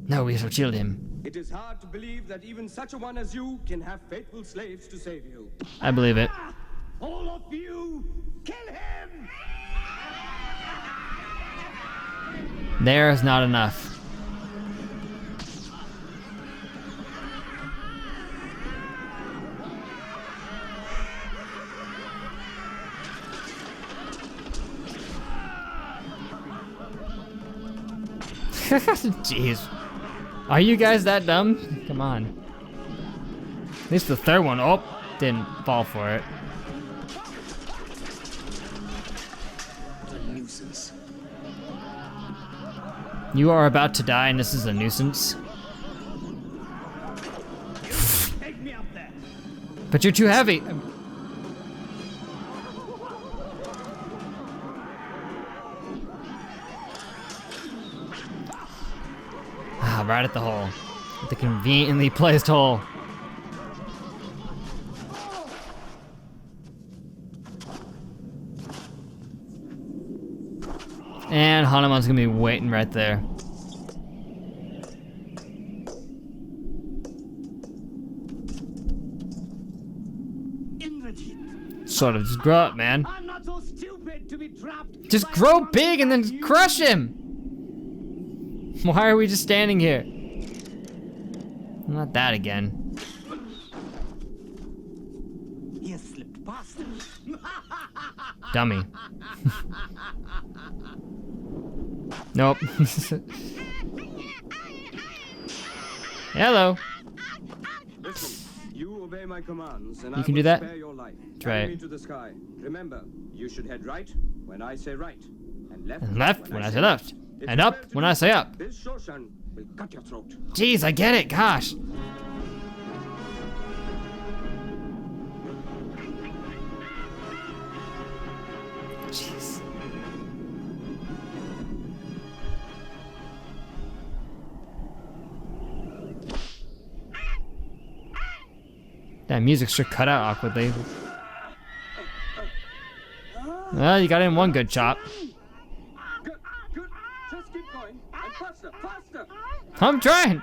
No, we shall kill him. It is hard to believe that even such a one as you can have faithful slaves to save you. I believe it. All of you, kill him! There's not enough. Jeez. Are you guys that dumb? Come on. At least the third one, oh, didn't fall for it. A nuisance. You are about to die and this is a nuisance. Take me up there. But you're too heavy. Ah, right at the hole. At the conveniently placed hole. And Hanuman's gonna be waiting right there. Sort of, just grow up, man. I'm not so stupid to be trapped. Just grow big and then crush him! Why are we just standing here? Not that again. He has slipped past. Dummy. Nope. Hello. Listen, you obey my commands, and You I can will do that? spare your life. Try Carry it. me to the sky. Remember, you should head right when I say right, and left, And left when I say left. And up when I say up. This Shoshan will cut your throat. Jeez, I get it. Gosh. Jeez. That music sure cut out awkwardly. Well, you got in one good chop. Good. Just keep going. And faster, faster. I'm trying.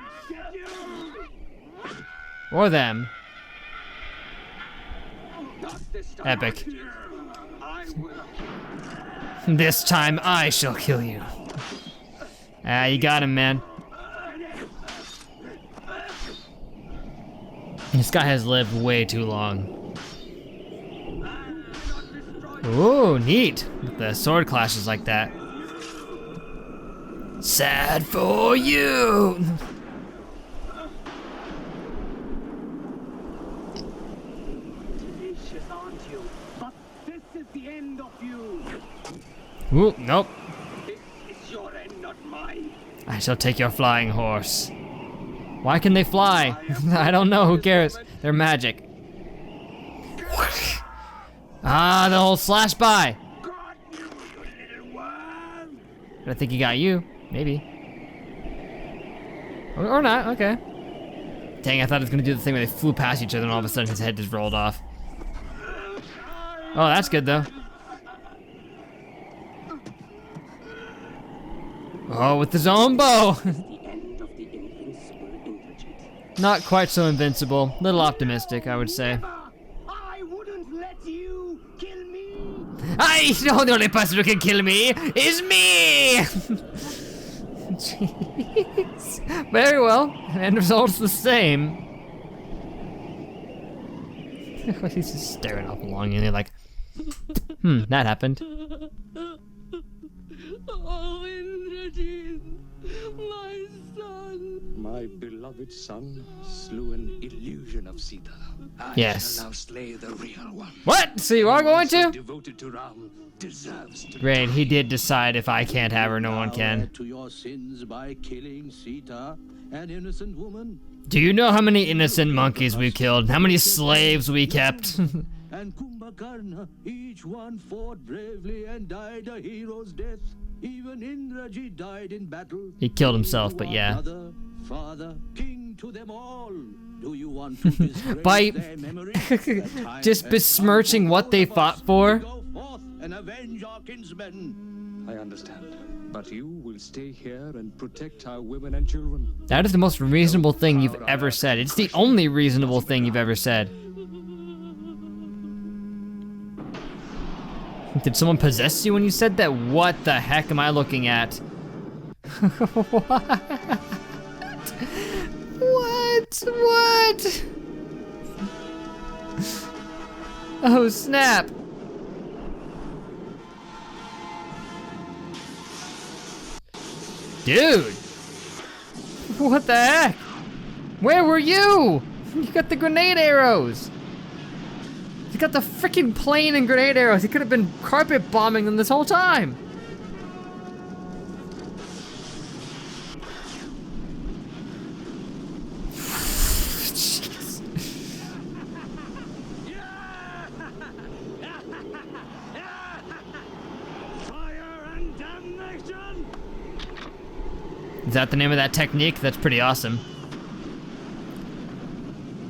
Or them. Epic. This time I shall kill you. Ah, you got him, man. This guy has lived way too long. Ooh, neat. With the sword clashes like that. Sad for you. Delicious, aren't you? But this is the end of you. Ooh, nope. This is your end, not mine. I shall take your flying horse. Why can they fly? I don't know, who cares? They're magic. Ah, the whole slash by. I think he got you. Maybe. Or not, okay. Dang, I thought it was gonna do the thing where they flew past each other and all of a sudden his head just rolled off. Oh, that's good though. Oh, with his own bow. Not quite so invincible. Little optimistic, I would say. I wouldn't let you kill me. I know the only person who can kill me is me! Jeez. Very well. End result's the same. He's just staring off longingly like, that happened. Oh, Indrajit, my son. My beloved son slew an illusion of Sita. I Yes. shall now slay the real one. What? So you are going to? Devoted to Ram deserves to Great, he did decide if I can't have her, no one can. To your sins by killing Sita, an innocent woman. Do you know how many innocent monkeys we killed? How many slaves we kept? And Kumbhakarna, each one fought bravely and died a hero's death. Even Indrajit died in battle. He killed himself, but yeah. Mother, father, king to them all. Do you want to disgrace By their memory? just besmirching what they fought for? Go forth and avenge our kinsmen. I understand. But you will stay here and protect our women and children. That is the most reasonable thing you've ever said. It's the only reasonable thing you've ever said. Did someone possess you when you said that? What the heck am I looking at? What? Oh, snap. Dude. What the heck? Where were you? You got the grenade arrows. He got the freaking plane and grenade arrows. He could have been carpet bombing them this whole time. Jeez. Fire and damnation. Is that the name of that technique? That's pretty awesome.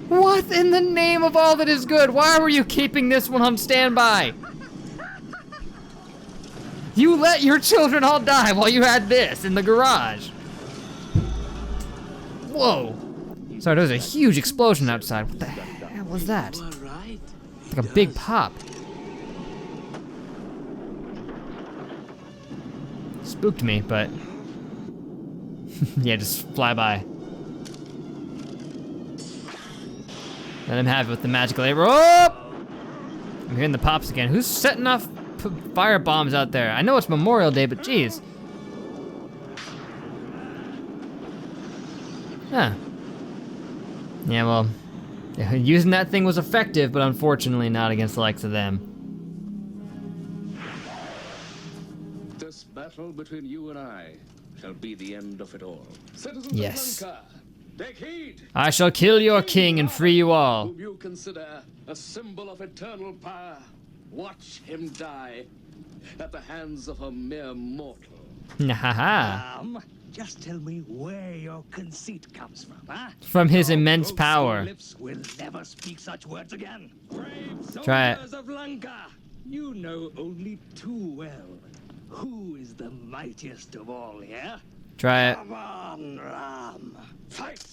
What in the name of all that is good? Why were you keeping this one on standby? You let your children all die while you had this in the garage. Whoa. Sorry, there was a huge explosion outside. What the hell was that? Like a big pop. Spooked me, but yeah, just fly by. Let him have it with the magical arrow. Oh! I'm hearing the pops again. Who's setting off fire bombs out there? I know it's Memorial Day, but geez. Huh. Yeah, well, using that thing was effective, but unfortunately not against the likes of them. This battle between you and I shall be the end of it all. Citizens Yes. of Lanka, take heed. I shall kill your king and free you all. Whom you consider a symbol of eternal power, watch him die at the hands of a mere mortal. Haha. Just tell me where your conceit comes from, huh? From his immense power. Lips will never speak such words again. Brave Try it. soldiers of Lanka, you know only too well who is the mightiest of all, yeah? Try it. Come on, Ram. Fight!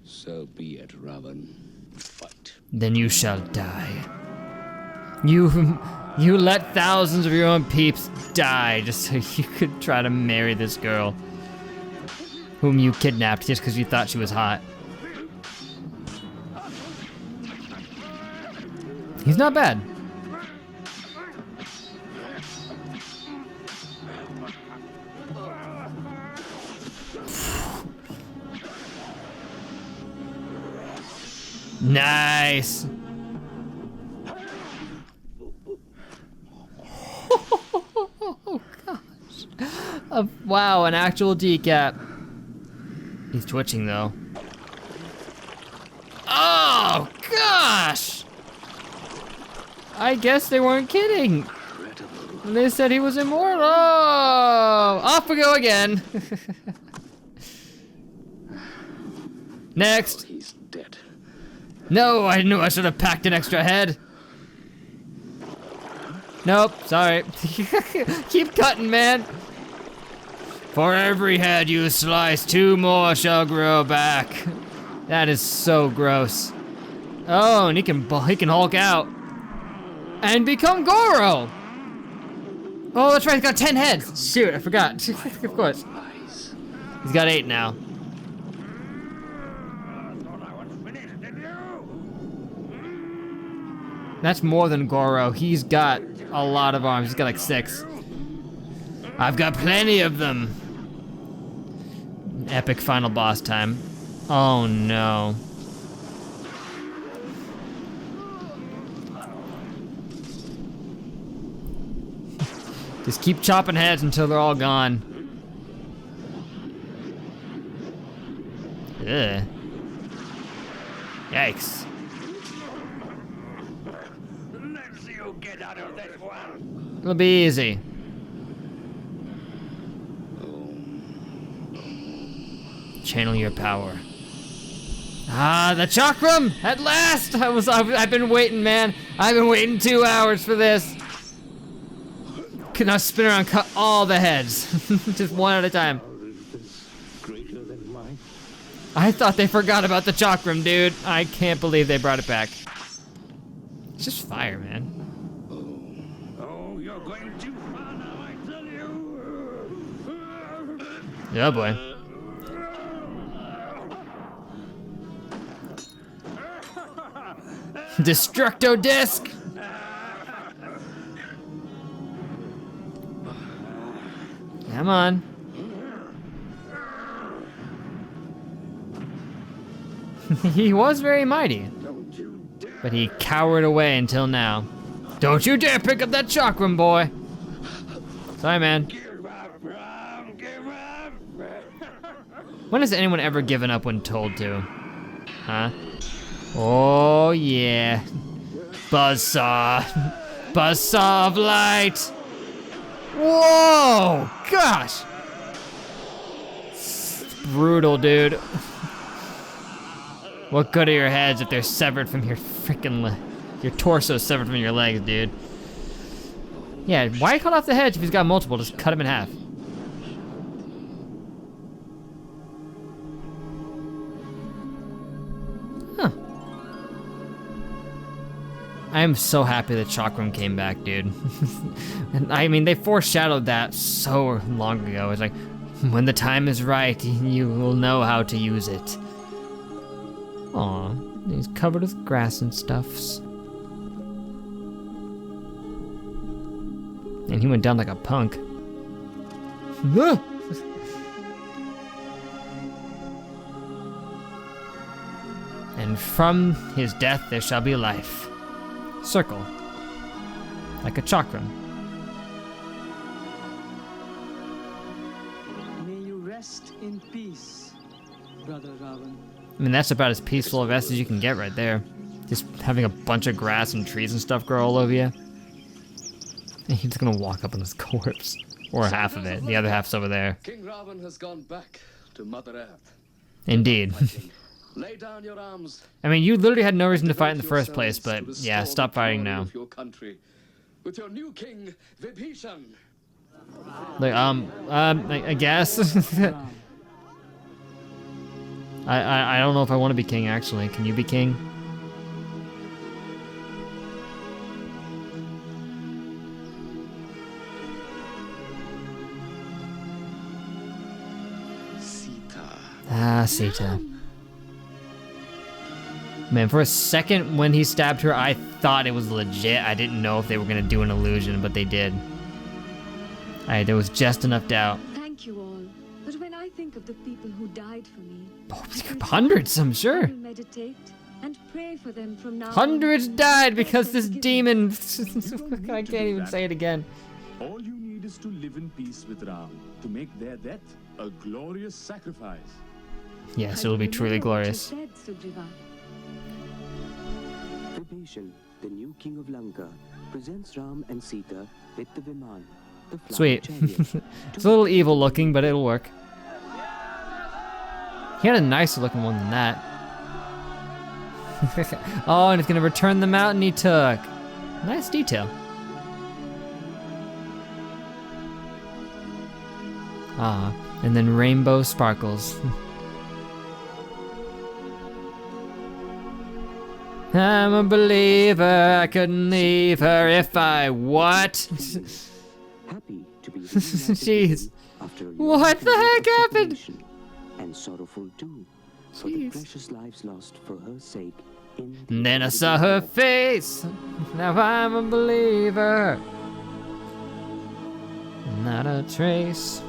So be it, Ravan. Fight. Then you shall die. You let thousands of your own peeps die just so you could try to marry this girl whom you kidnapped just because you thought she was hot. He's not bad. Nice. Oh gosh. Wow, an actual decap. He's twitching though. Oh gosh! I guess they weren't kidding. When they said he was immortal. Oh, off we go again. Next. He's dead. No, I knew I should have packed an extra head. Nope, sorry. Keep cutting, man. For every head you slice, 2 more shall grow back. That is so gross. Oh, and he can Hulk out and become Goro. Oh, that's right. He's got 10 heads. Shoot, I forgot. Of course. He's got 8 now. That's more than Goro. He's got a lot of arms. He's got like 6. I've got plenty of them. Epic final boss time. Oh no. Just keep chopping heads until they're all gone. Ugh. Yikes. Let's you get out of this one. It'll be easy. Channel your power. Ah, the chakram! At last! I've been waiting, man. I've been waiting 2 hours for this. Could now spin around, cut all the heads. Just one at a time. I thought they forgot about the chakram, dude. I can't believe they brought it back. It's just fire, man. Oh, you're going too far now, I tell you. Oh boy. Destructo disc. Come on. He was very mighty, but he cowered away until now. Don't you dare pick up that chakram, boy. Sorry, man. When has anyone ever given up when told to? Huh? Oh yeah. Buzzsaw. Buzzsaw of light. Whoa! Gosh! It's brutal, dude. What good are your heads if they're severed from your freaking your torso severed from your legs, dude? Yeah, why cut off the heads if he's got multiple? Just cut him in half. Huh. I am so happy that Chakram came back, dude. And I mean, they foreshadowed that so long ago. It's like, when the time is right, you will know how to use it. Aw, he's covered with grass and stuffs. And he went down like a punk. And from his death there shall be life. Circle. Like a chakram. May you rest in peace, Brother Ravan. I mean, that's about as peaceful a rest as you can get right there. Just having a bunch of grass and trees and stuff grow all over you. And he's gonna walk up on his corpse. Or half of it. The other half's over there. King Ravan has gone back to Mother Earth. Indeed. Lay down your arms. I mean, you literally had no reason to fight in the first place, but yeah, stop fighting now. Your country, with your new king, Vibhishan. Like, I guess. I don't know if I want to be king, actually. Can you be king? Ah, Sita. Man, for a second when he stabbed her, I thought it was legit. I didn't know if they were gonna do an illusion, but they did. There was just enough doubt. Thank you all. But when I think of the people who died for me, Hundreds, I'm sure. I will meditate and pray for them from now on. Hundreds died because this demon. I can't even say it again. All you need is to live in peace with Ram, to make their death a glorious sacrifice. Yes, it'll be truly glorious. Vibhishan, the new king of Lanka, presents Ram and Sita with the Viman, the flying Sweet. chariot. It's a little evil looking, but it'll work. He had a nicer looking one than that. Oh, and it's gonna return the mountain he took. Nice detail. Ah, and then rainbow sparkles. I'm a believer, I couldn't leave her if I what? Happy to be Jeez. after What the heck happened? And sorrowful too, for the precious lives lost for her sake. And then I saw her face. Now I'm a believer. Not a trace.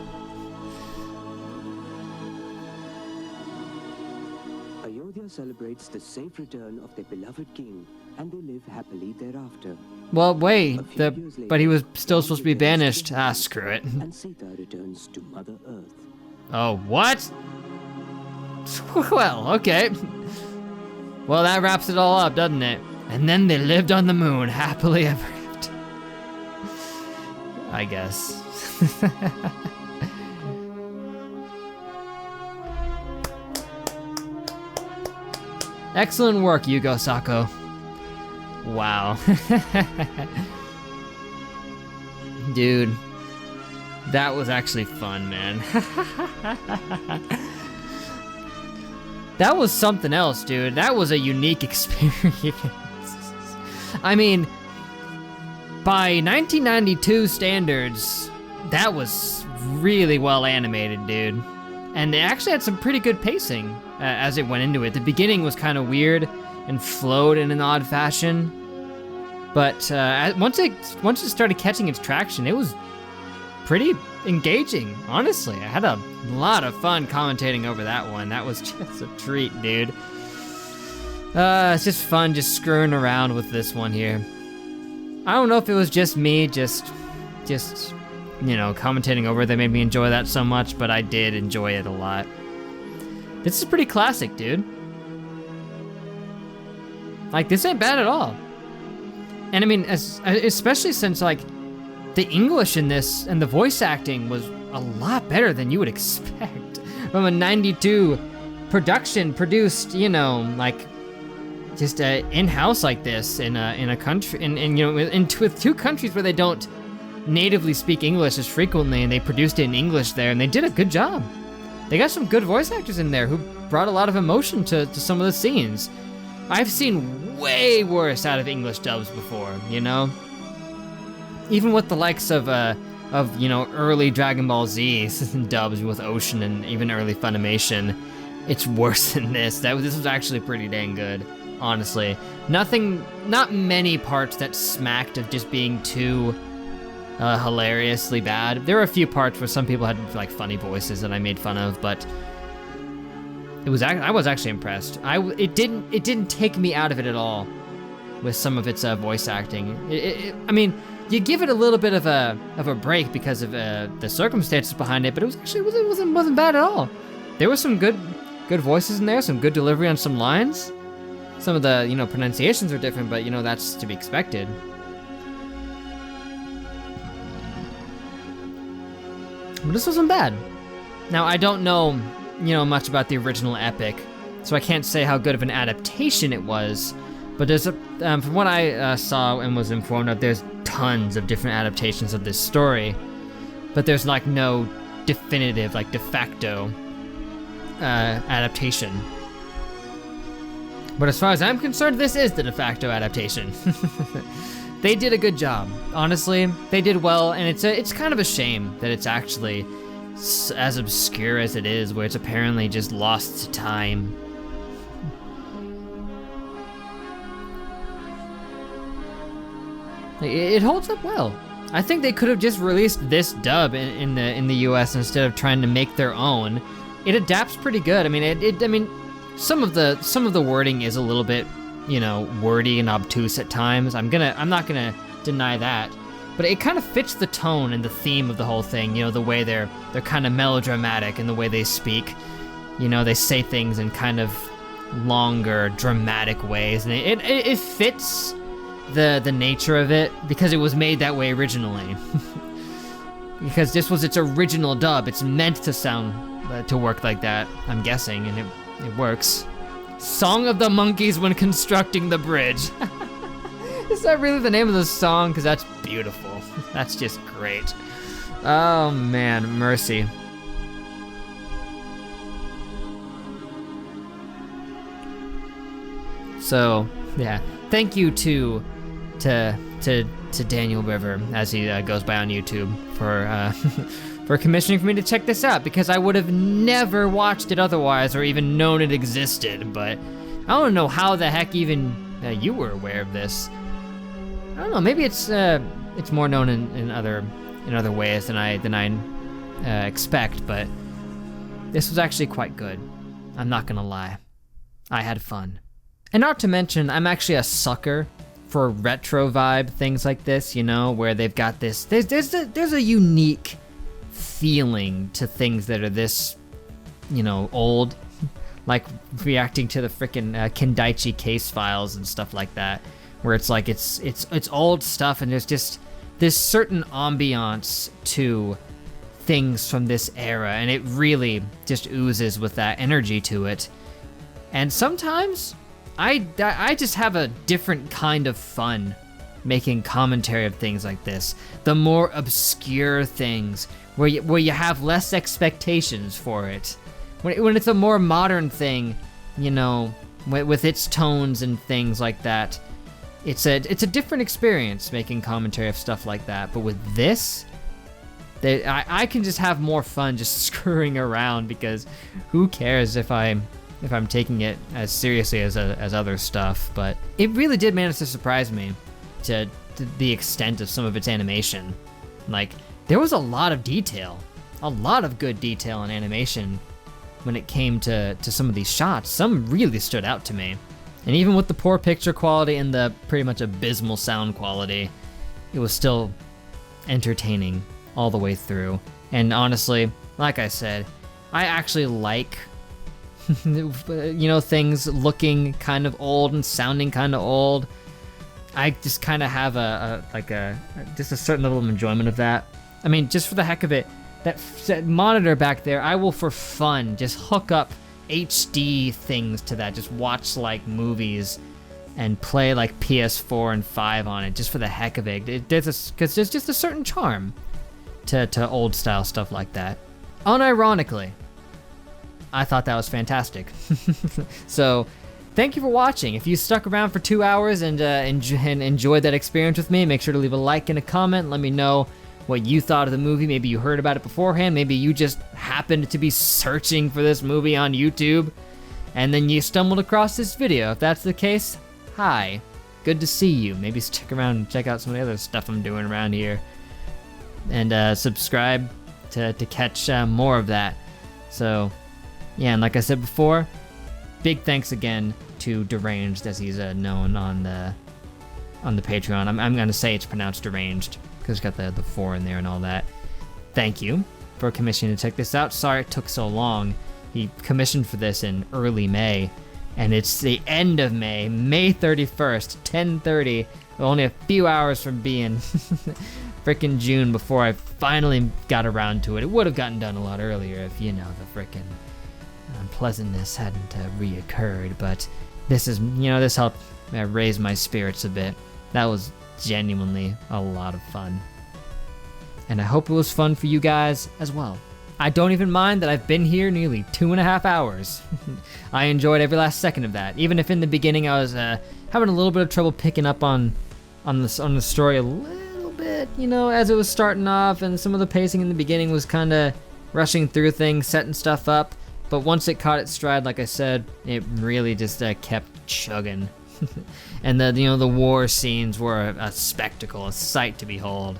Ayodhya celebrates the safe return of their beloved king, and they live happily thereafter. Well, wait, but he was still supposed to be banished. Ah, screw it. And Sita returns to Mother Earth. Oh, what? Well, okay. Well, that wraps it all up, doesn't it? And then they lived on the moon, happily ever after. I guess. Excellent work, Yugo Sako. Wow. Dude, that was actually fun, man. That was something else, dude. That was a unique experience. I mean, by 1992 standards, that was really well animated, dude. And they actually had some pretty good pacing as it went into it. The beginning was kind of weird and flowed in an odd fashion. But once it started catching its traction, it was pretty engaging, honestly. I had a lot of fun commentating over that one. That was just a treat, dude. It's just fun just screwing around with this one here. I don't know if it was just me, just you know, commentating over it that made me enjoy that so much, but I did enjoy it a lot. This is pretty classic, dude. Like, this ain't bad at all. And I mean, especially since, like, the English in this and the voice acting was a lot better than you would expect from a 92 production produced, you know, like, just in-house like this in a country, in you know, with two countries where they don't natively speak English as frequently, and they produced it in English there, and they did a good job. They got some good voice actors in there who brought a lot of emotion to some of the scenes. I've seen way worse out of English dubs before, you know? Even with the likes of you know, early Dragon Ball Z dubs with Ocean and even early Funimation, it's worse than this. This was actually pretty dang good, honestly. Not many parts that smacked of just being too hilariously bad. There were a few parts where some people had like funny voices that I made fun of, but I was actually impressed. It didn't take me out of it at all with some of its voice acting. I mean, you give it a little bit of a break because of the circumstances behind it, but it wasn't bad at all. There was some good voices in there, some good delivery on some lines. Some of the pronunciations are different, but that's to be expected. But this wasn't bad. Now I don't know much about the original epic, so I can't say how good of an adaptation it was. But there's from what I saw and was informed of, there's tons of different adaptations of this story, but there's like no definitive, like de facto adaptation. But as far as I'm concerned, this is the de facto adaptation. They did a good job. Honestly, they did well, and it's kind of a shame that it's actually as obscure as it is, where it's apparently just lost to time. It holds up well. I think they could have just released this dub in the US instead of trying to make their own. It adapts pretty good. I mean, some of the wording is a little bit, wordy and obtuse at times. I'm not gonna deny that, but it kind of fits the tone and the theme of the whole thing. The way they're kind of melodramatic in the way they speak. They say things in kind of longer, dramatic ways, and it fits the nature of it because it was made that way originally. Because this was its original dub. It's meant to sound to work like that, I'm guessing, and it works. Song of the Monkeys when constructing the bridge. Is that really the name of the song? Because that's beautiful. That's just great. Oh man, mercy. So yeah, thank you to Daniel River, as he goes by on YouTube, for commissioning for me to check this out, because I would have never watched it otherwise or even known it existed. But I don't know how the heck even you were aware of this. I don't know. Maybe it's more known in other ways than I expect. But this was actually quite good. I'm not gonna lie. I had fun. And not to mention, I'm actually a sucker for retro vibe things like this, where they've got this. There's a unique feeling to things that are this, old, like reacting to the frickin' Kendaichi case files and stuff like that, where it's like it's old stuff, and there's just this certain ambiance to things from this era, and it really just oozes with that energy to it. And sometimes I just have a different kind of fun making commentary of things like this. The more obscure things, where you have less expectations for it. When it's a more modern thing, with its tones and things like that, it's a different experience making commentary of stuff like that. But with this, I can just have more fun just screwing around, because who cares if I'm taking it as seriously as other stuff. But it really did manage to surprise me to the extent of some of its animation. Like, there was a lot of detail, a lot of good detail in animation when it came to some of these shots. Some really stood out to me. And even with the poor picture quality and the pretty much abysmal sound quality, it was still entertaining all the way through. And honestly, like I said, I actually like things looking kind of old and sounding kind of old. I just kind of have just a certain level of enjoyment of that. I mean, just for the heck of it, that monitor back there, I will for fun just hook up HD things to that, just watch like movies and play like PS4 and 5 on it, just for the heck of it. Because there's just a certain charm to old style stuff like that. Unironically, I thought that was fantastic. So, thank you for watching. If you stuck around for 2 hours and enjoyed that experience with me, make sure to leave a like and a comment. Let me know what you thought of the movie. Maybe you heard about it beforehand. Maybe you just happened to be searching for this movie on YouTube, and then you stumbled across this video. If that's the case, hi. Good to see you. Maybe stick around and check out some of the other stuff I'm doing around here. and subscribe to catch more of that. So, yeah, and like I said before, big thanks again to Deranged, as he's known on the Patreon. I'm gonna say it's pronounced Deranged because it's got the 4 in there and all that. Thank you for commissioning to check this out. Sorry it took so long. He commissioned for this in early May, and it's the end of May, May 31st, 10:30. Only a few hours from being frickin' June before I finally got around to it. It would have gotten done a lot earlier if, you know, the frickin' unpleasantness hadn't reoccurred, but this is, you know, this helped raise my spirits a bit. That was genuinely a lot of fun. And I hope it was fun for you guys as well. I don't even mind that I've been here nearly 2.5 hours. I enjoyed every last second of that, even if in the beginning I was having a little bit of trouble picking up on the story a little bit, you know, as it was starting off, and some of the pacing in the beginning was kind of rushing through things, setting stuff up. But once it caught its stride, like I said, it really just kept chugging. And the war scenes were a spectacle, a sight to behold.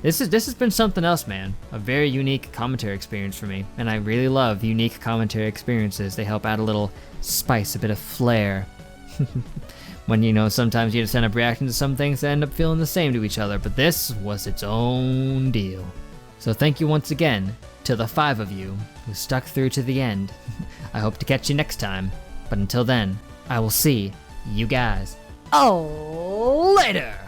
This has been something else, man. A very unique commentary experience for me, and I really love unique commentary experiences. They help add a little spice, a bit of flair. When, you know, sometimes you just end up reacting to some things that end up feeling the same to each other, but this was its own deal. So thank you once again to the 5 of you who stuck through to the end. I hope to catch you next time, but until then, I will see you guys later.